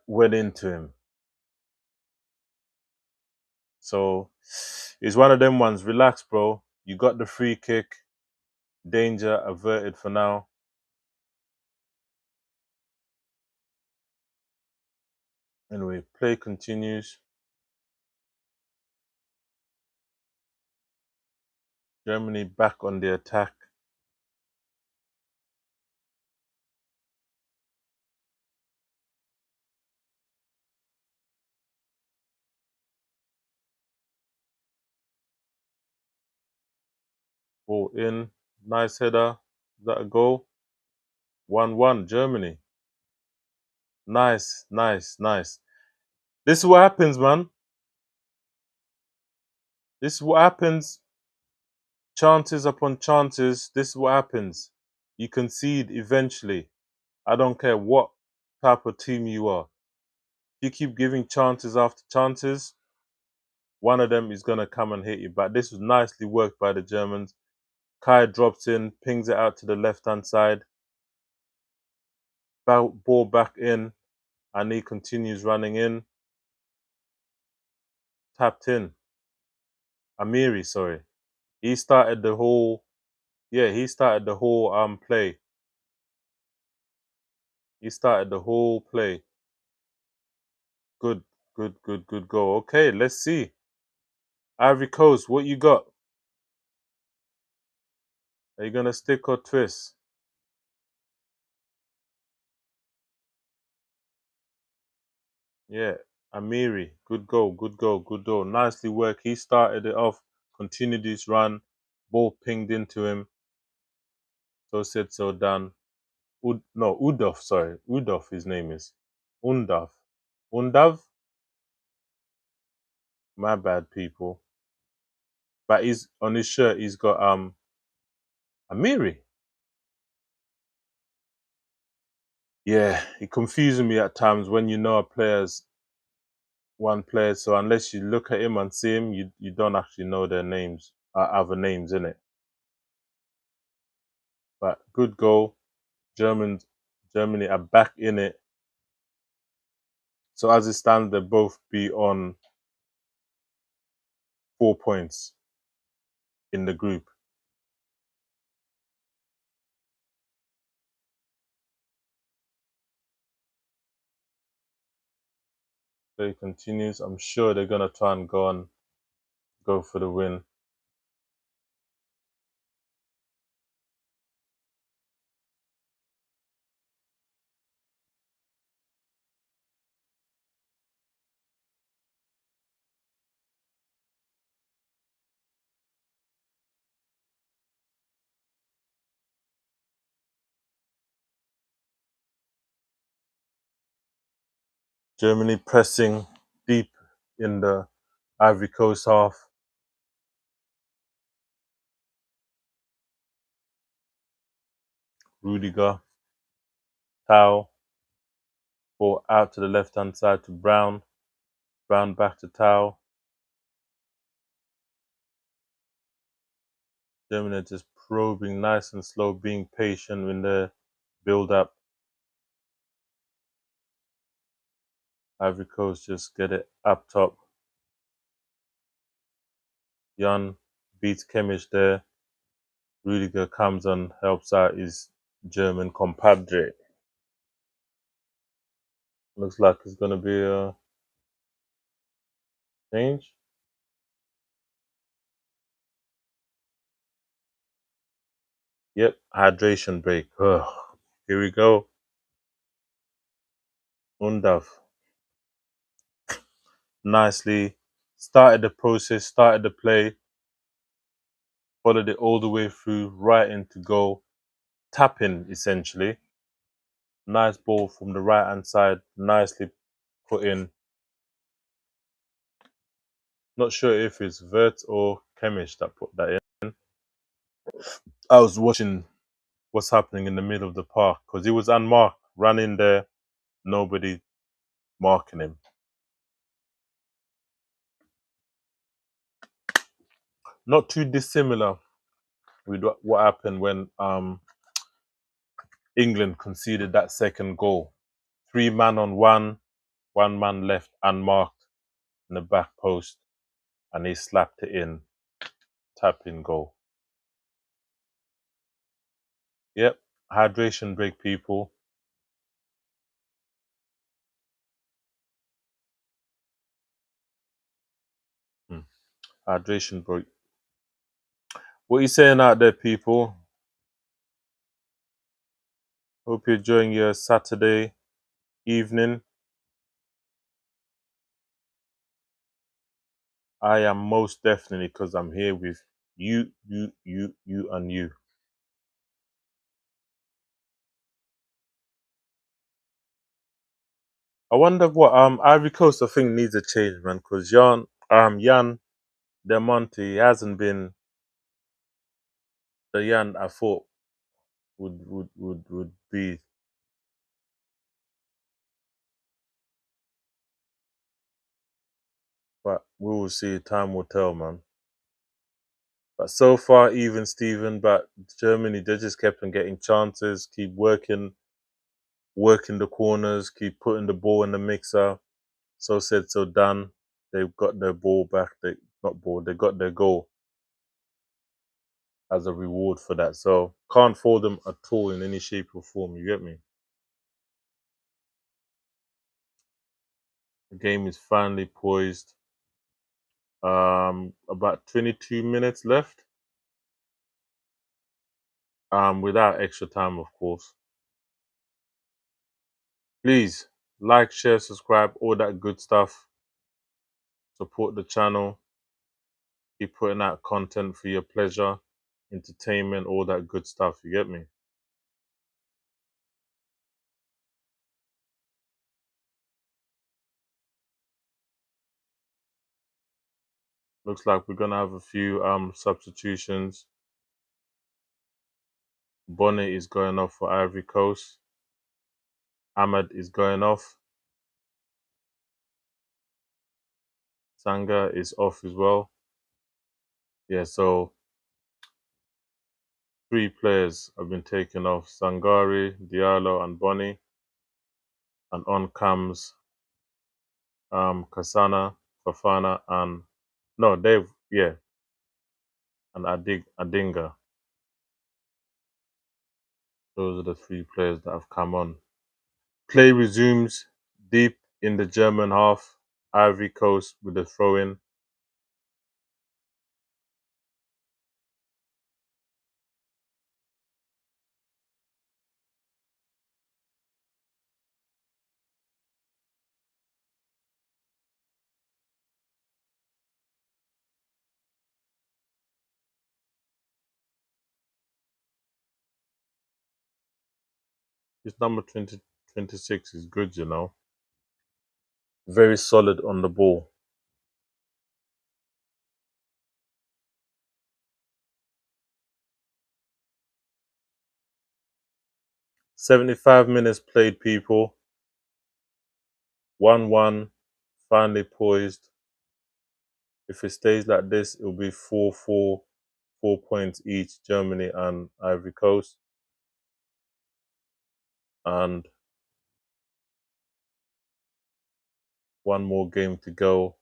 went into him. So it's one of them ones. Relax, bro. You got the free kick. Danger averted for now. Anyway, play continues. Germany back on the attack. Ball in. Nice header. Is that a goal? 1-1 Germany. Nice, nice, nice. This is what happens, man. This is what happens. Chances upon chances. This is what happens. You concede eventually. I don't care what type of team you are. If you keep giving chances after chances, one of them is going to come and hit you. But this was nicely worked by the Germans. Kai drops in, pings it out to the left-hand side. Ball back in, and he continues running in. Tapped in. IVORY, sorry. He started the whole play. He started the whole play. Good, good, good, good goal. Okay, let's see. Ivory Coast, what you got? Are you gonna stick or twist? Yeah, IVORY, good goal, good goal, good goal. Nicely worked. He started it off, continued his run, ball pinged into him. So said, so done. Udov, sorry. Udov, his name is. Undav. Undav? My bad, people. But he's on his shirt, he's got IVORY. Yeah, it confuses me at times when you know a player's one player. So unless you look at him and see him, you don't actually know their names, other names in it. But good goal. Germany are back in it. So as it stands, they both be on 4 points in the group. Play continues. I'm sure they're gonna try and go for the win. Germany pressing deep in the Ivory Coast half. Rudiger, Tau, ball out to the left-hand side to Brown. Brown back to Tau. Germany just probing nice and slow, being patient in the build-up. Ivory Coast just get it up top. Jan beats Kimmich there. Rudiger comes and helps out his German compadre. Looks like it's going to be a change. Yep, hydration break. Ugh. Here we go. Undav nicely started the process, started the play, followed it all the way through, right into goal. Tapping, essentially. Nice ball from the right-hand side, nicely put in. Not sure if it's Vert or Kemish that put that in. I was watching what's happening in the middle of the park because he was unmarked, ran in there, nobody marking him. Not too dissimilar with what happened when England conceded that second goal. 3 man on one man left unmarked in the back post, and he slapped it in. Tap in goal. Yep, hydration break, people. Hydration break. What are you saying out there, people? Hope you're enjoying your Saturday evening. I am most definitely, because I'm here with you, and you. I wonder what Ivory Coast I think needs a change, man, because Jan Demonte hasn't been the Jan I thought would be. But we will see. Time will tell, man. But so far, even Steven, but Germany, they just kept on getting chances, keep working the corners, keep putting the ball in the mixer. So said, so done. They've got their ball back. They got their goal as a reward for that. So can't fault them at all in any shape or form. You get me? The game is finally poised. About 22 minutes left. Without extra time, of course. Please like, share, subscribe, all that good stuff. Support the channel. Keep putting out content for your pleasure, entertainment, all that good stuff. You get me? Looks like we're gonna have a few substitutions. Bonnet is going off for Ivory Coast. Ahmed is going off. Sanga is off as well. Yeah, so 3 players have been taken off: Sangari, Diallo, and Bonnie. And on comes Kasana, Fafana, and no, Dave, yeah, and Adinga. Those are the 3 players that have come on. Play resumes deep in the German half. Ivory Coast with the throw in. His number 26 is good, you know. Very solid on the ball. 75 minutes played, people. 1-1, finally poised. If it stays like this, it'll be 4-4, 4 points each, Germany and Ivory Coast. And one more game to go.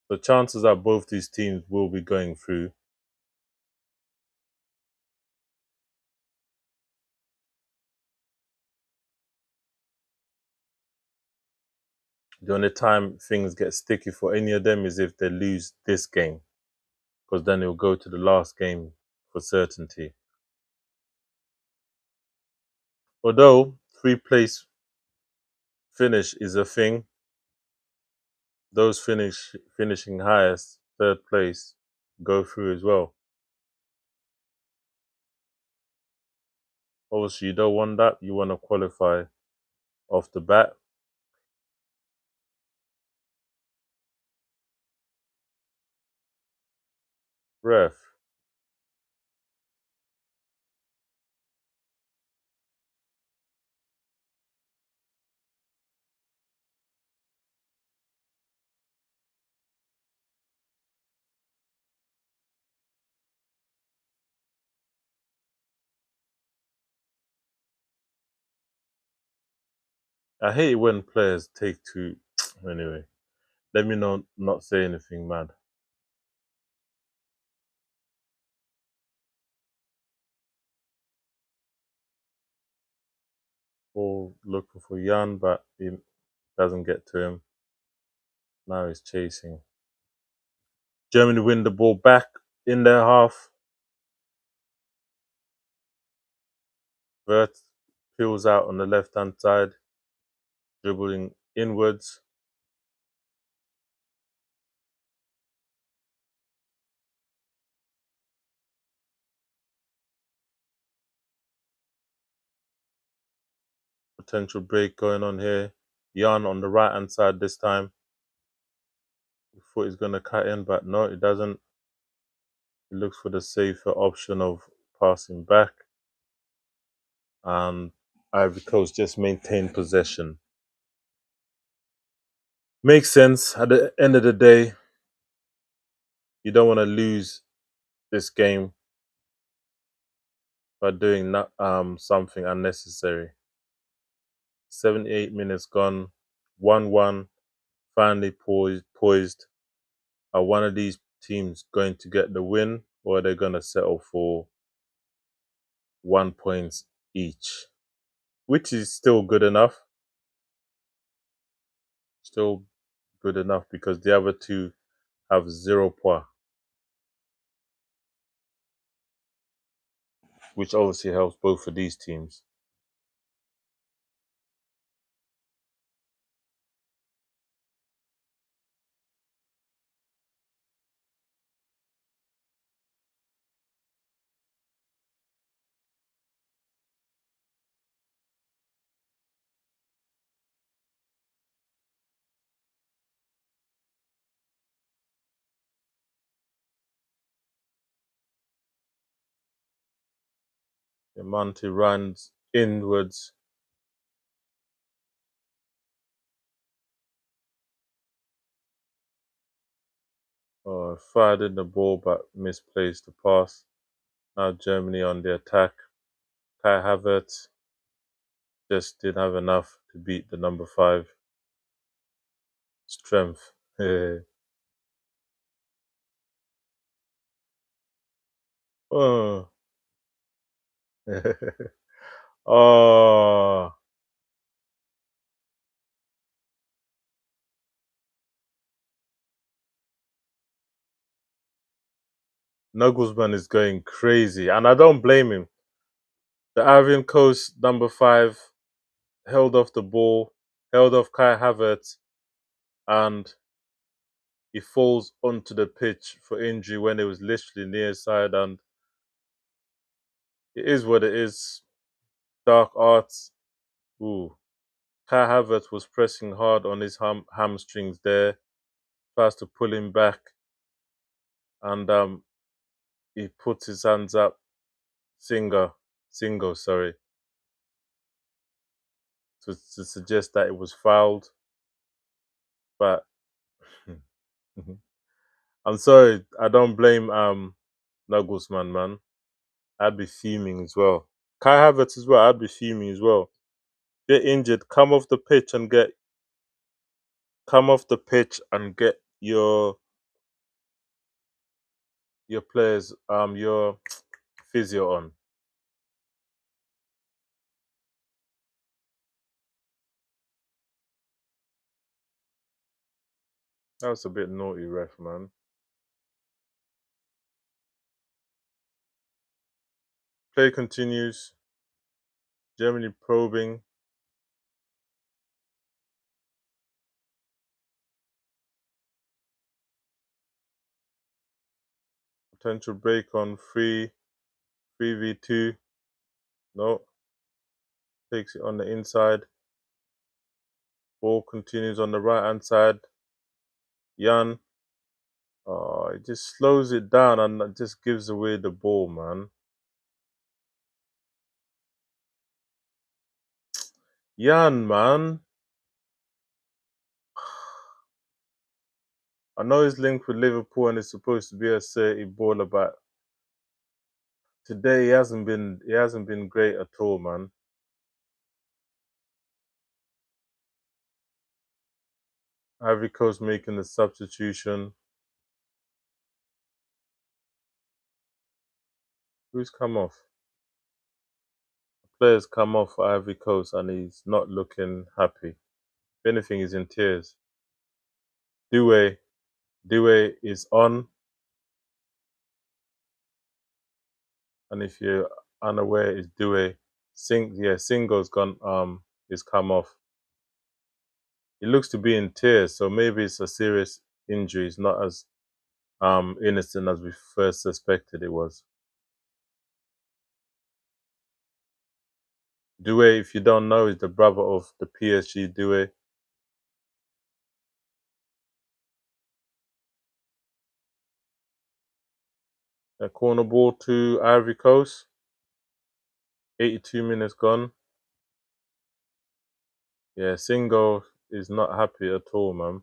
The chances are both these teams will be going through. The only time things get sticky for any of them is if they lose this game, because then it'll go to the last game for certainty. Although 3 place finish is a thing, those finishing highest, 3rd place, go through as well. Obviously, you don't want that. You want to qualify off the bat. Ref. I hate when players take too. Anyway, let me not say anything mad. Ball looking for Jan, but he doesn't get to him. Now he's chasing. Germany win the ball back in their half. Vert peels out on the left hand side, dribbling inwards. Potential break going on here. Jan on the right hand side this time. He thought he's going to cut in, but no, it doesn't. He looks for the safer option of passing back. And Ivory Coast just maintain possession. Makes sense. At the end of the day, you don't want to lose this game by doing something unnecessary. 78 minutes gone, 1-1, finally poised. Are one of these teams going to get the win, or are they going to settle for 1 point each? Which is still good enough. Still good enough because the other two have 0 points, which obviously helps both of these teams. Monty runs inwards. Fired in the ball but misplaced the pass. Now Germany on the attack. Kai Havertz just didn't have enough to beat the number 5. Strength. Oh. Oh. Nagelsmann is going crazy, and I don't blame him. The Ivory Coast number 5 held off the ball, held off Kai Havertz, and he falls onto the pitch for injury when it was literally near side. And it is what it is. Dark arts. Ooh. Kai Havertz was pressing hard on his hamstrings there, tries to pull him back, and he puts his hands up. Single, sorry, to suggest that it was fouled. But I'm sorry, I don't blame Nagelsmann, man. I'd be fuming as well. Kai Havertz as well, I'd be fuming as well. Get injured, come off the pitch and get your players your physio on. That was a bit naughty, ref, man. Play continues. Germany probing. Potential break on 3v2. No. Takes it on the inside. Ball continues on the right hand side. Jan. Oh, it just slows it down and just gives away the ball, man. Jan, man. I know he's linked with Liverpool and is supposed to be a certain baller, but today he hasn't been great at all, man. Ivory Coast making the substitution. Who's come off? Players come off for Ivory Coast and he's not looking happy. If anything, he's in tears. Due is on, and if you're unaware, is Due. Singo's gone. Is come off. He looks to be in tears, so maybe it's a serious injury. It's not as innocent as we first suspected it was. Due, if you don't know, is the brother of the PSG Due. A corner ball to Ivory Coast. 82 minutes gone. Yeah, Singo is not happy at all, man.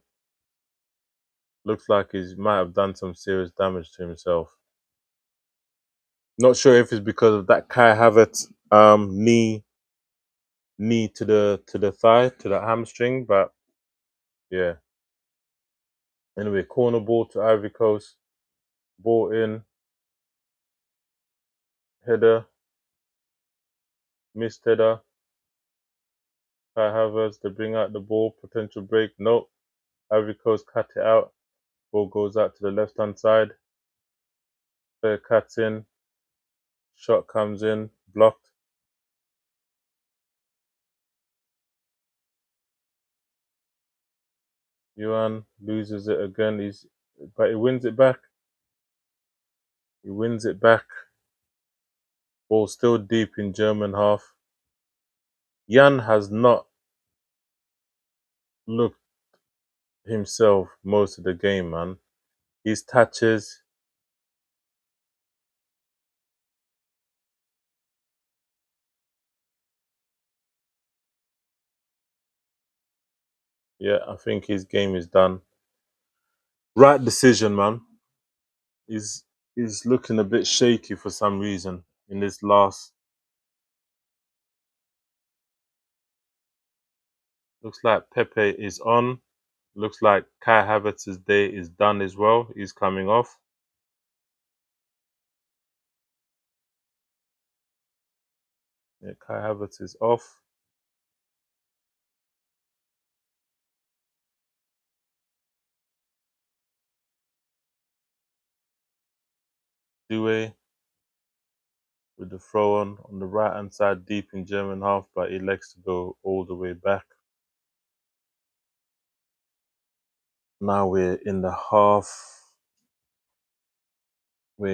Looks like he might have done some serious damage to himself. Not sure if it's because of that Kai Havertz knee to the thigh, to the hamstring, but yeah. Anyway, corner ball to Ivory Coast. Ball in. Header. Missed header. Kai Havertz, they bring out the ball. Potential break. Nope. Ivory Coast cut it out. Ball goes out to the left hand side. Player cuts in. Shot comes in. Blocked. Yuan loses it again. But he wins it back. He wins it back. Ball still deep in German half. Jan has not looked himself most of the game, man. His touches. Yeah, I think his game is done. Right decision, man. He's he's looking a bit shaky for some reason in this last. Looks like Pepe is on. Looks like Kai Havertz's day is done as well. He's coming off. Yeah, Kai Havertz is off. Due with the throw on the right hand side deep in German half, but he likes to go all the way back. Now we're in the halfway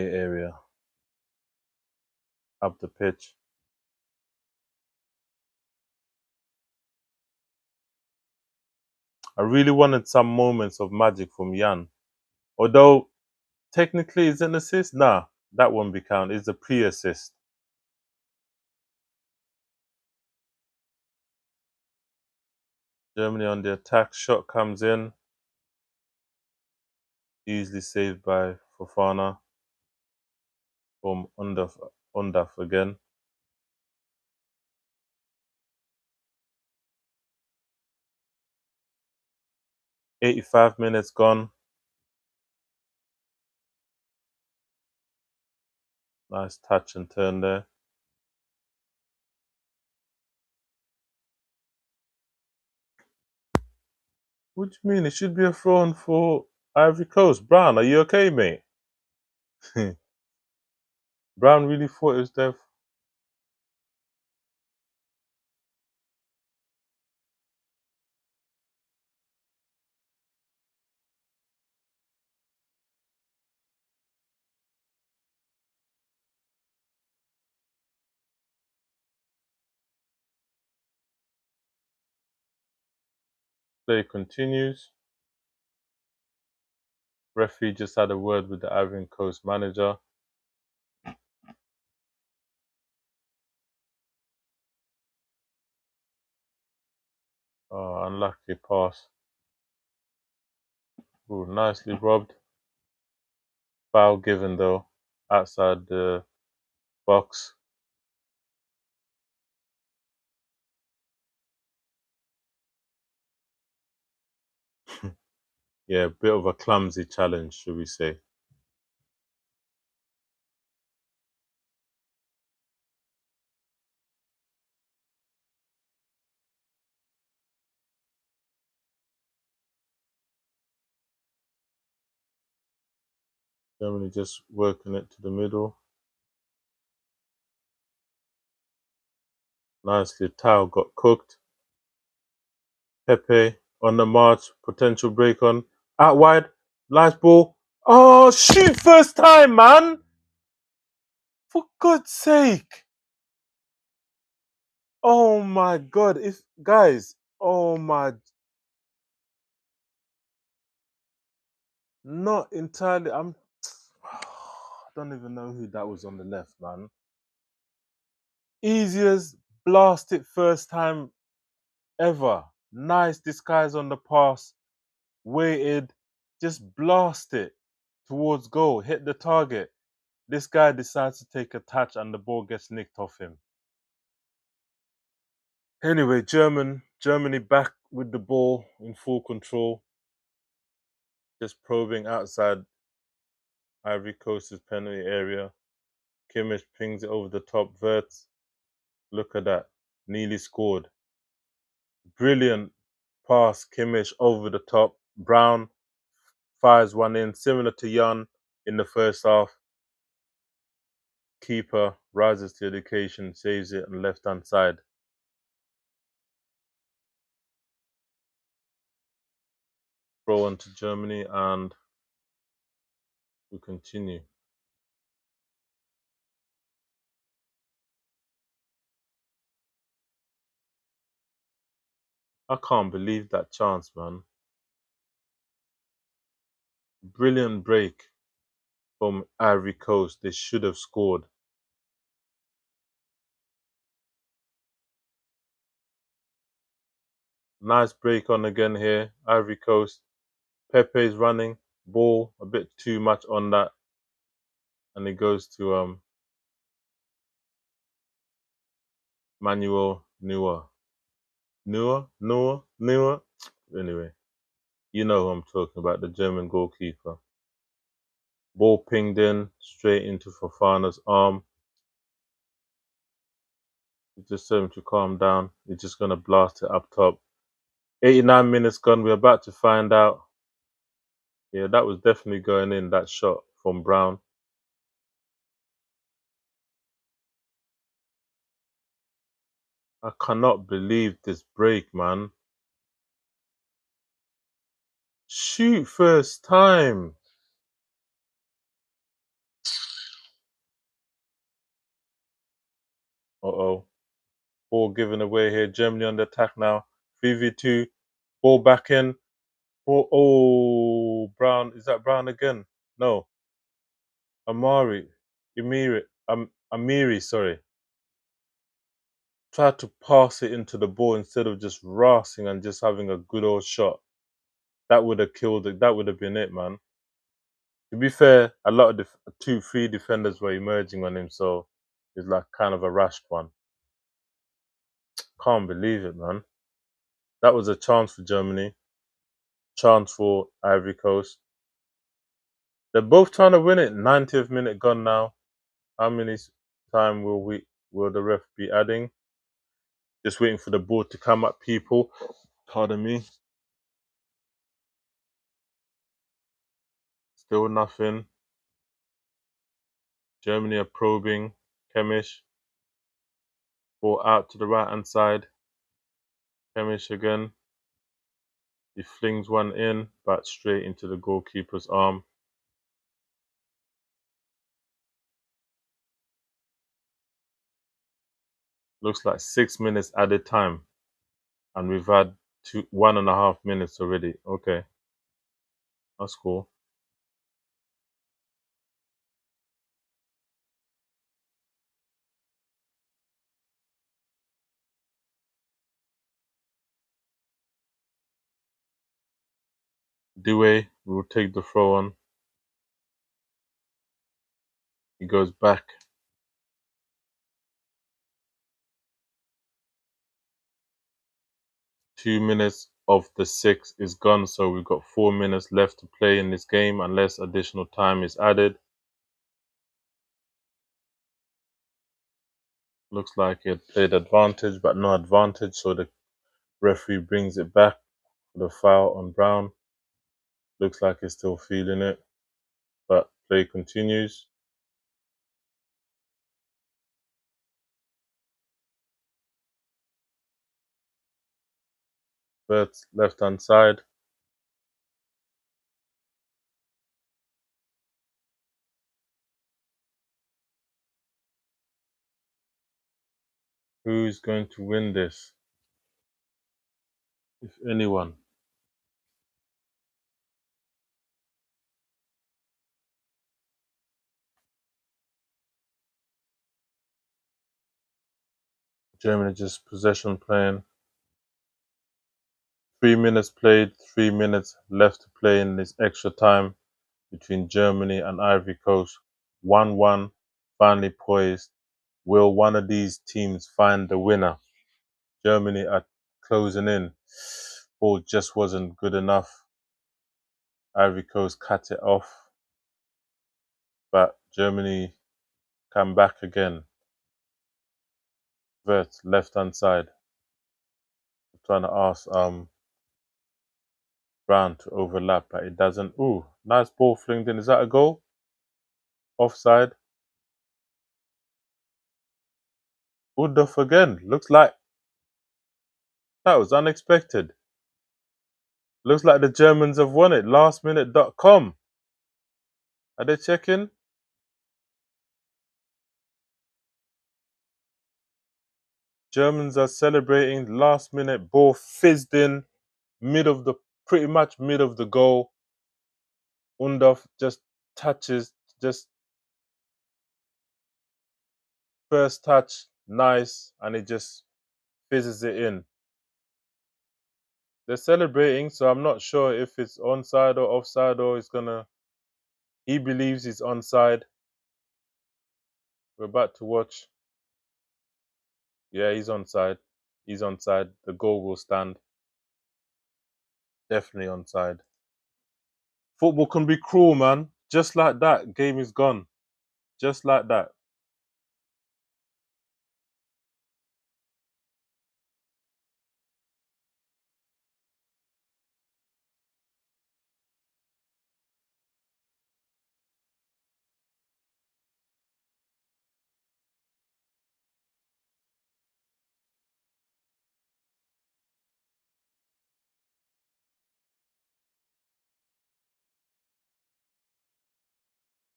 area up the pitch. I really wanted some moments of magic from Jan. Although technically it's an assist. Nah, that won't be counted. It's a pre-assist. Germany on the attack. Shot comes in. Easily saved by Fofana from Undaf again. 85 minutes gone. Nice touch and turn there. What do you mean? It should be a throw for Ivory Coast. Brown, are you okay, mate? Brown really thought it was there. Play continues. Referee just had a word with the Ivory Coast manager. Oh, unlucky pass. Ooh, nicely robbed. Foul given though, outside the box. Yeah, a bit of a clumsy challenge, should we say. Germany just working it to the middle. Nicely, Tao got cooked. Pepe on the march, potential break on. Out wide, nice ball. Oh, shoot, first time, man! For God's sake. Oh my God, if guys, oh my, not entirely. I don't even know who that was on the left, man. Easiest blast it first time ever. Nice disguise on the pass. Waited, just blast it towards goal, hit the target. This guy decides to take a touch and the ball gets nicked off him. Anyway, Germany back with the ball in full control, just probing outside Ivory Coast's penalty area. Kimmich pings it over the top. Verts, look at that, nearly scored. Brilliant pass, Kimmich over the top. Brown fires one in, similar to Jan in the first half. Keeper rises to the occasion, saves it on the left-hand side. Throw on to Germany and we continue. I can't believe that chance, man. Brilliant break from Ivory Coast. They should have scored. Nice break on again here. Ivory Coast. Pepe's running. Ball a bit too much on that. And it goes to Manuel Neuer. Neuer. Anyway, you know who I'm talking about, the German goalkeeper. Ball pinged in straight into Fofana's arm. You just tell him to calm down. You're just gonna blast it up top. 89 minutes gone. We're about to find out. Yeah, that was definitely going in, that shot from Brown. I cannot believe this break, man. Shoot first time. Uh-oh. Ball given away here. Germany on the attack now. 3v2. Ball back in. Ball, oh, Brown. Is that Brown again? No. Amiri, sorry. Tried to pass it into the ball instead of just racing and just having a good old shot. That would have killed it. That would have been it, man. To be fair, a lot of three defenders were emerging on him, so it's like kind of a rushed one. Can't believe it, man. That was a chance for Germany, chance for Ivory Coast. They're both trying to win it. 90th minute gone now. How many time will the ref be adding? Just waiting for the ball to come up, people. Pardon me. Still nothing. Germany are probing. Kimmich. Ball out to the right hand side. Kimmich again. He flings one in, back straight into the goalkeeper's arm. Looks like 6 minutes added time. And we've had 1.5 minutes already. Okay, that's cool. Dewey will take the throw on. He goes back. Two minutes of the 6 is gone, so we've got 4 minutes left to play in this game unless additional time is added. Looks like it played advantage, but no advantage, so the referee brings it back for the foul on Brown. Looks like he's still feeling it, but play continues. Verts left hand side. Who's going to win this? If anyone. Germany just possession playing. 3 minutes played, 3 minutes left to play in this extra time between Germany and Ivory Coast. 1-1, finally poised. Will one of these teams find the winner? Germany are closing in. Ball just wasn't good enough. Ivory Coast cut it off, but Germany come back again. Vert, left hand side. I'm trying to ask Brown to overlap, but it doesn't. Ooh, nice ball flinged in. Is that a goal? Offside. Udorf again. Looks like that was unexpected. Looks like the Germans have won it. Lastminute.com. Are they checking? Germans are celebrating. Last minute ball fizzed in, pretty much mid of the goal. Undorf just touches, just first touch, nice, and it just fizzes it in. They're celebrating, so I'm not sure if it's onside or offside or it's gonna. He believes he's onside. We're about to watch. Yeah, he's onside. He's onside. The goal will stand. Definitely onside. Football can be cruel, man. Just like that, game is gone. Just like that.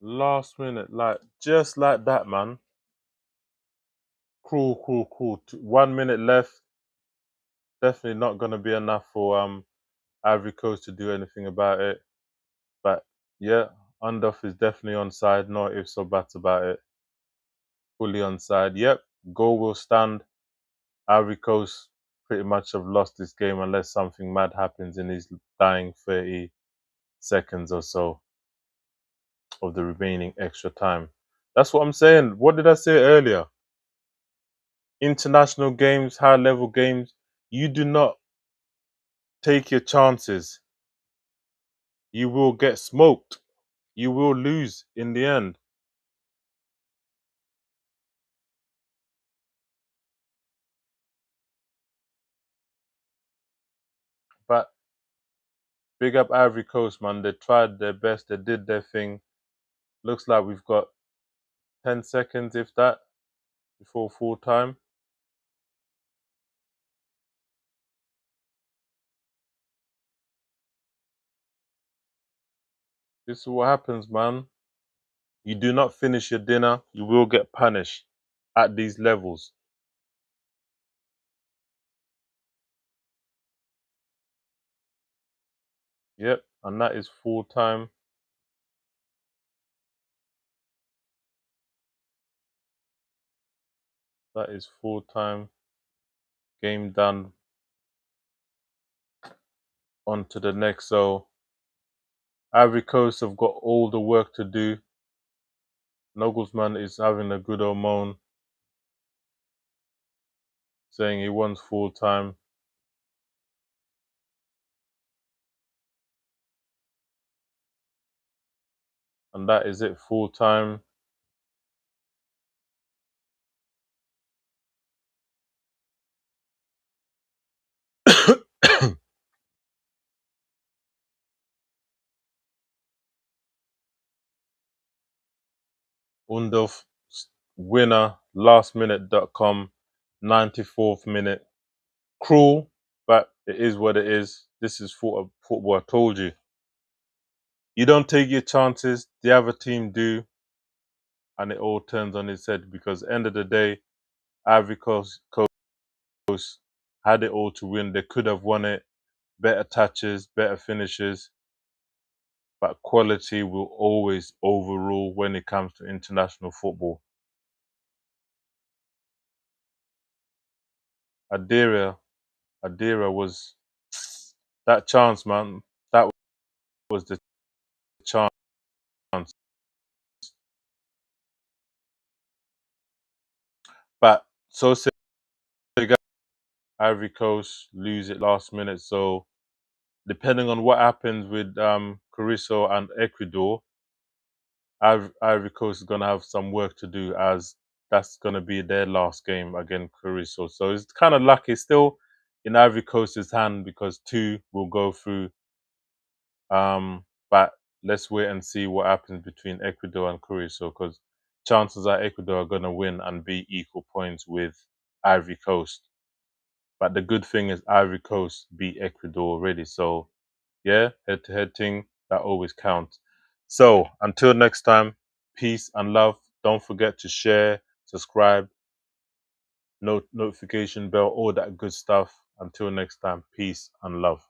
Last minute, like just like that, man. Cruel, cruel, cruel. 1 minute left. Definitely not gonna be enough for Ivory Coast to do anything about it. But yeah, Undorf is definitely onside. No ifs or buts about it. Fully onside. Yep, goal will stand. Ivory Coast pretty much have lost this game unless something mad happens in these dying 30 seconds or so of the remaining extra time. That's what I'm saying. What did I say earlier? International games, high level games, you do not take your chances. You will get smoked. You will lose in the end. But big up Ivory Coast, man. They tried their best. They did their thing. Looks like we've got 10 seconds, if that, before full time. This is what happens, man. You do not finish your dinner, you will get punished at these levels. Yep, and that is full time. That is full time. Game done. On to the next. So Ivory Coast have got all the work to do. Nogelsmann is having a good old moan, saying he wants full time. And that is it, full time. Undorf winner, lastminute.com, 94th minute. Cruel, but it is what it is. This is football. I told you. You don't take your chances, the other team do, and it all turns on its head because end of the day, Ivory Coast had it all to win. They could have won it. Better touches, better finishes, but quality will always overrule when it comes to international football. Adira, Adira was that chance, man. That was the chance. But so say Ivory Coast lose it last minute. So depending on what happens with Carrizo and Ecuador, Ivory Coast is gonna have some work to do as that's gonna be their last game against Carrizo. So it's kind of lucky still in Ivory Coast's hand because two will go through. But let's wait and see what happens between Ecuador and Carrizo because chances are Ecuador are gonna win and be equal points with Ivory Coast. But the good thing is Ivory Coast beat Ecuador already. So yeah, head to head thing, that always counts. So until next time, peace and love. Don't forget to share, subscribe, notification bell, all that good stuff. Until next time, peace and love.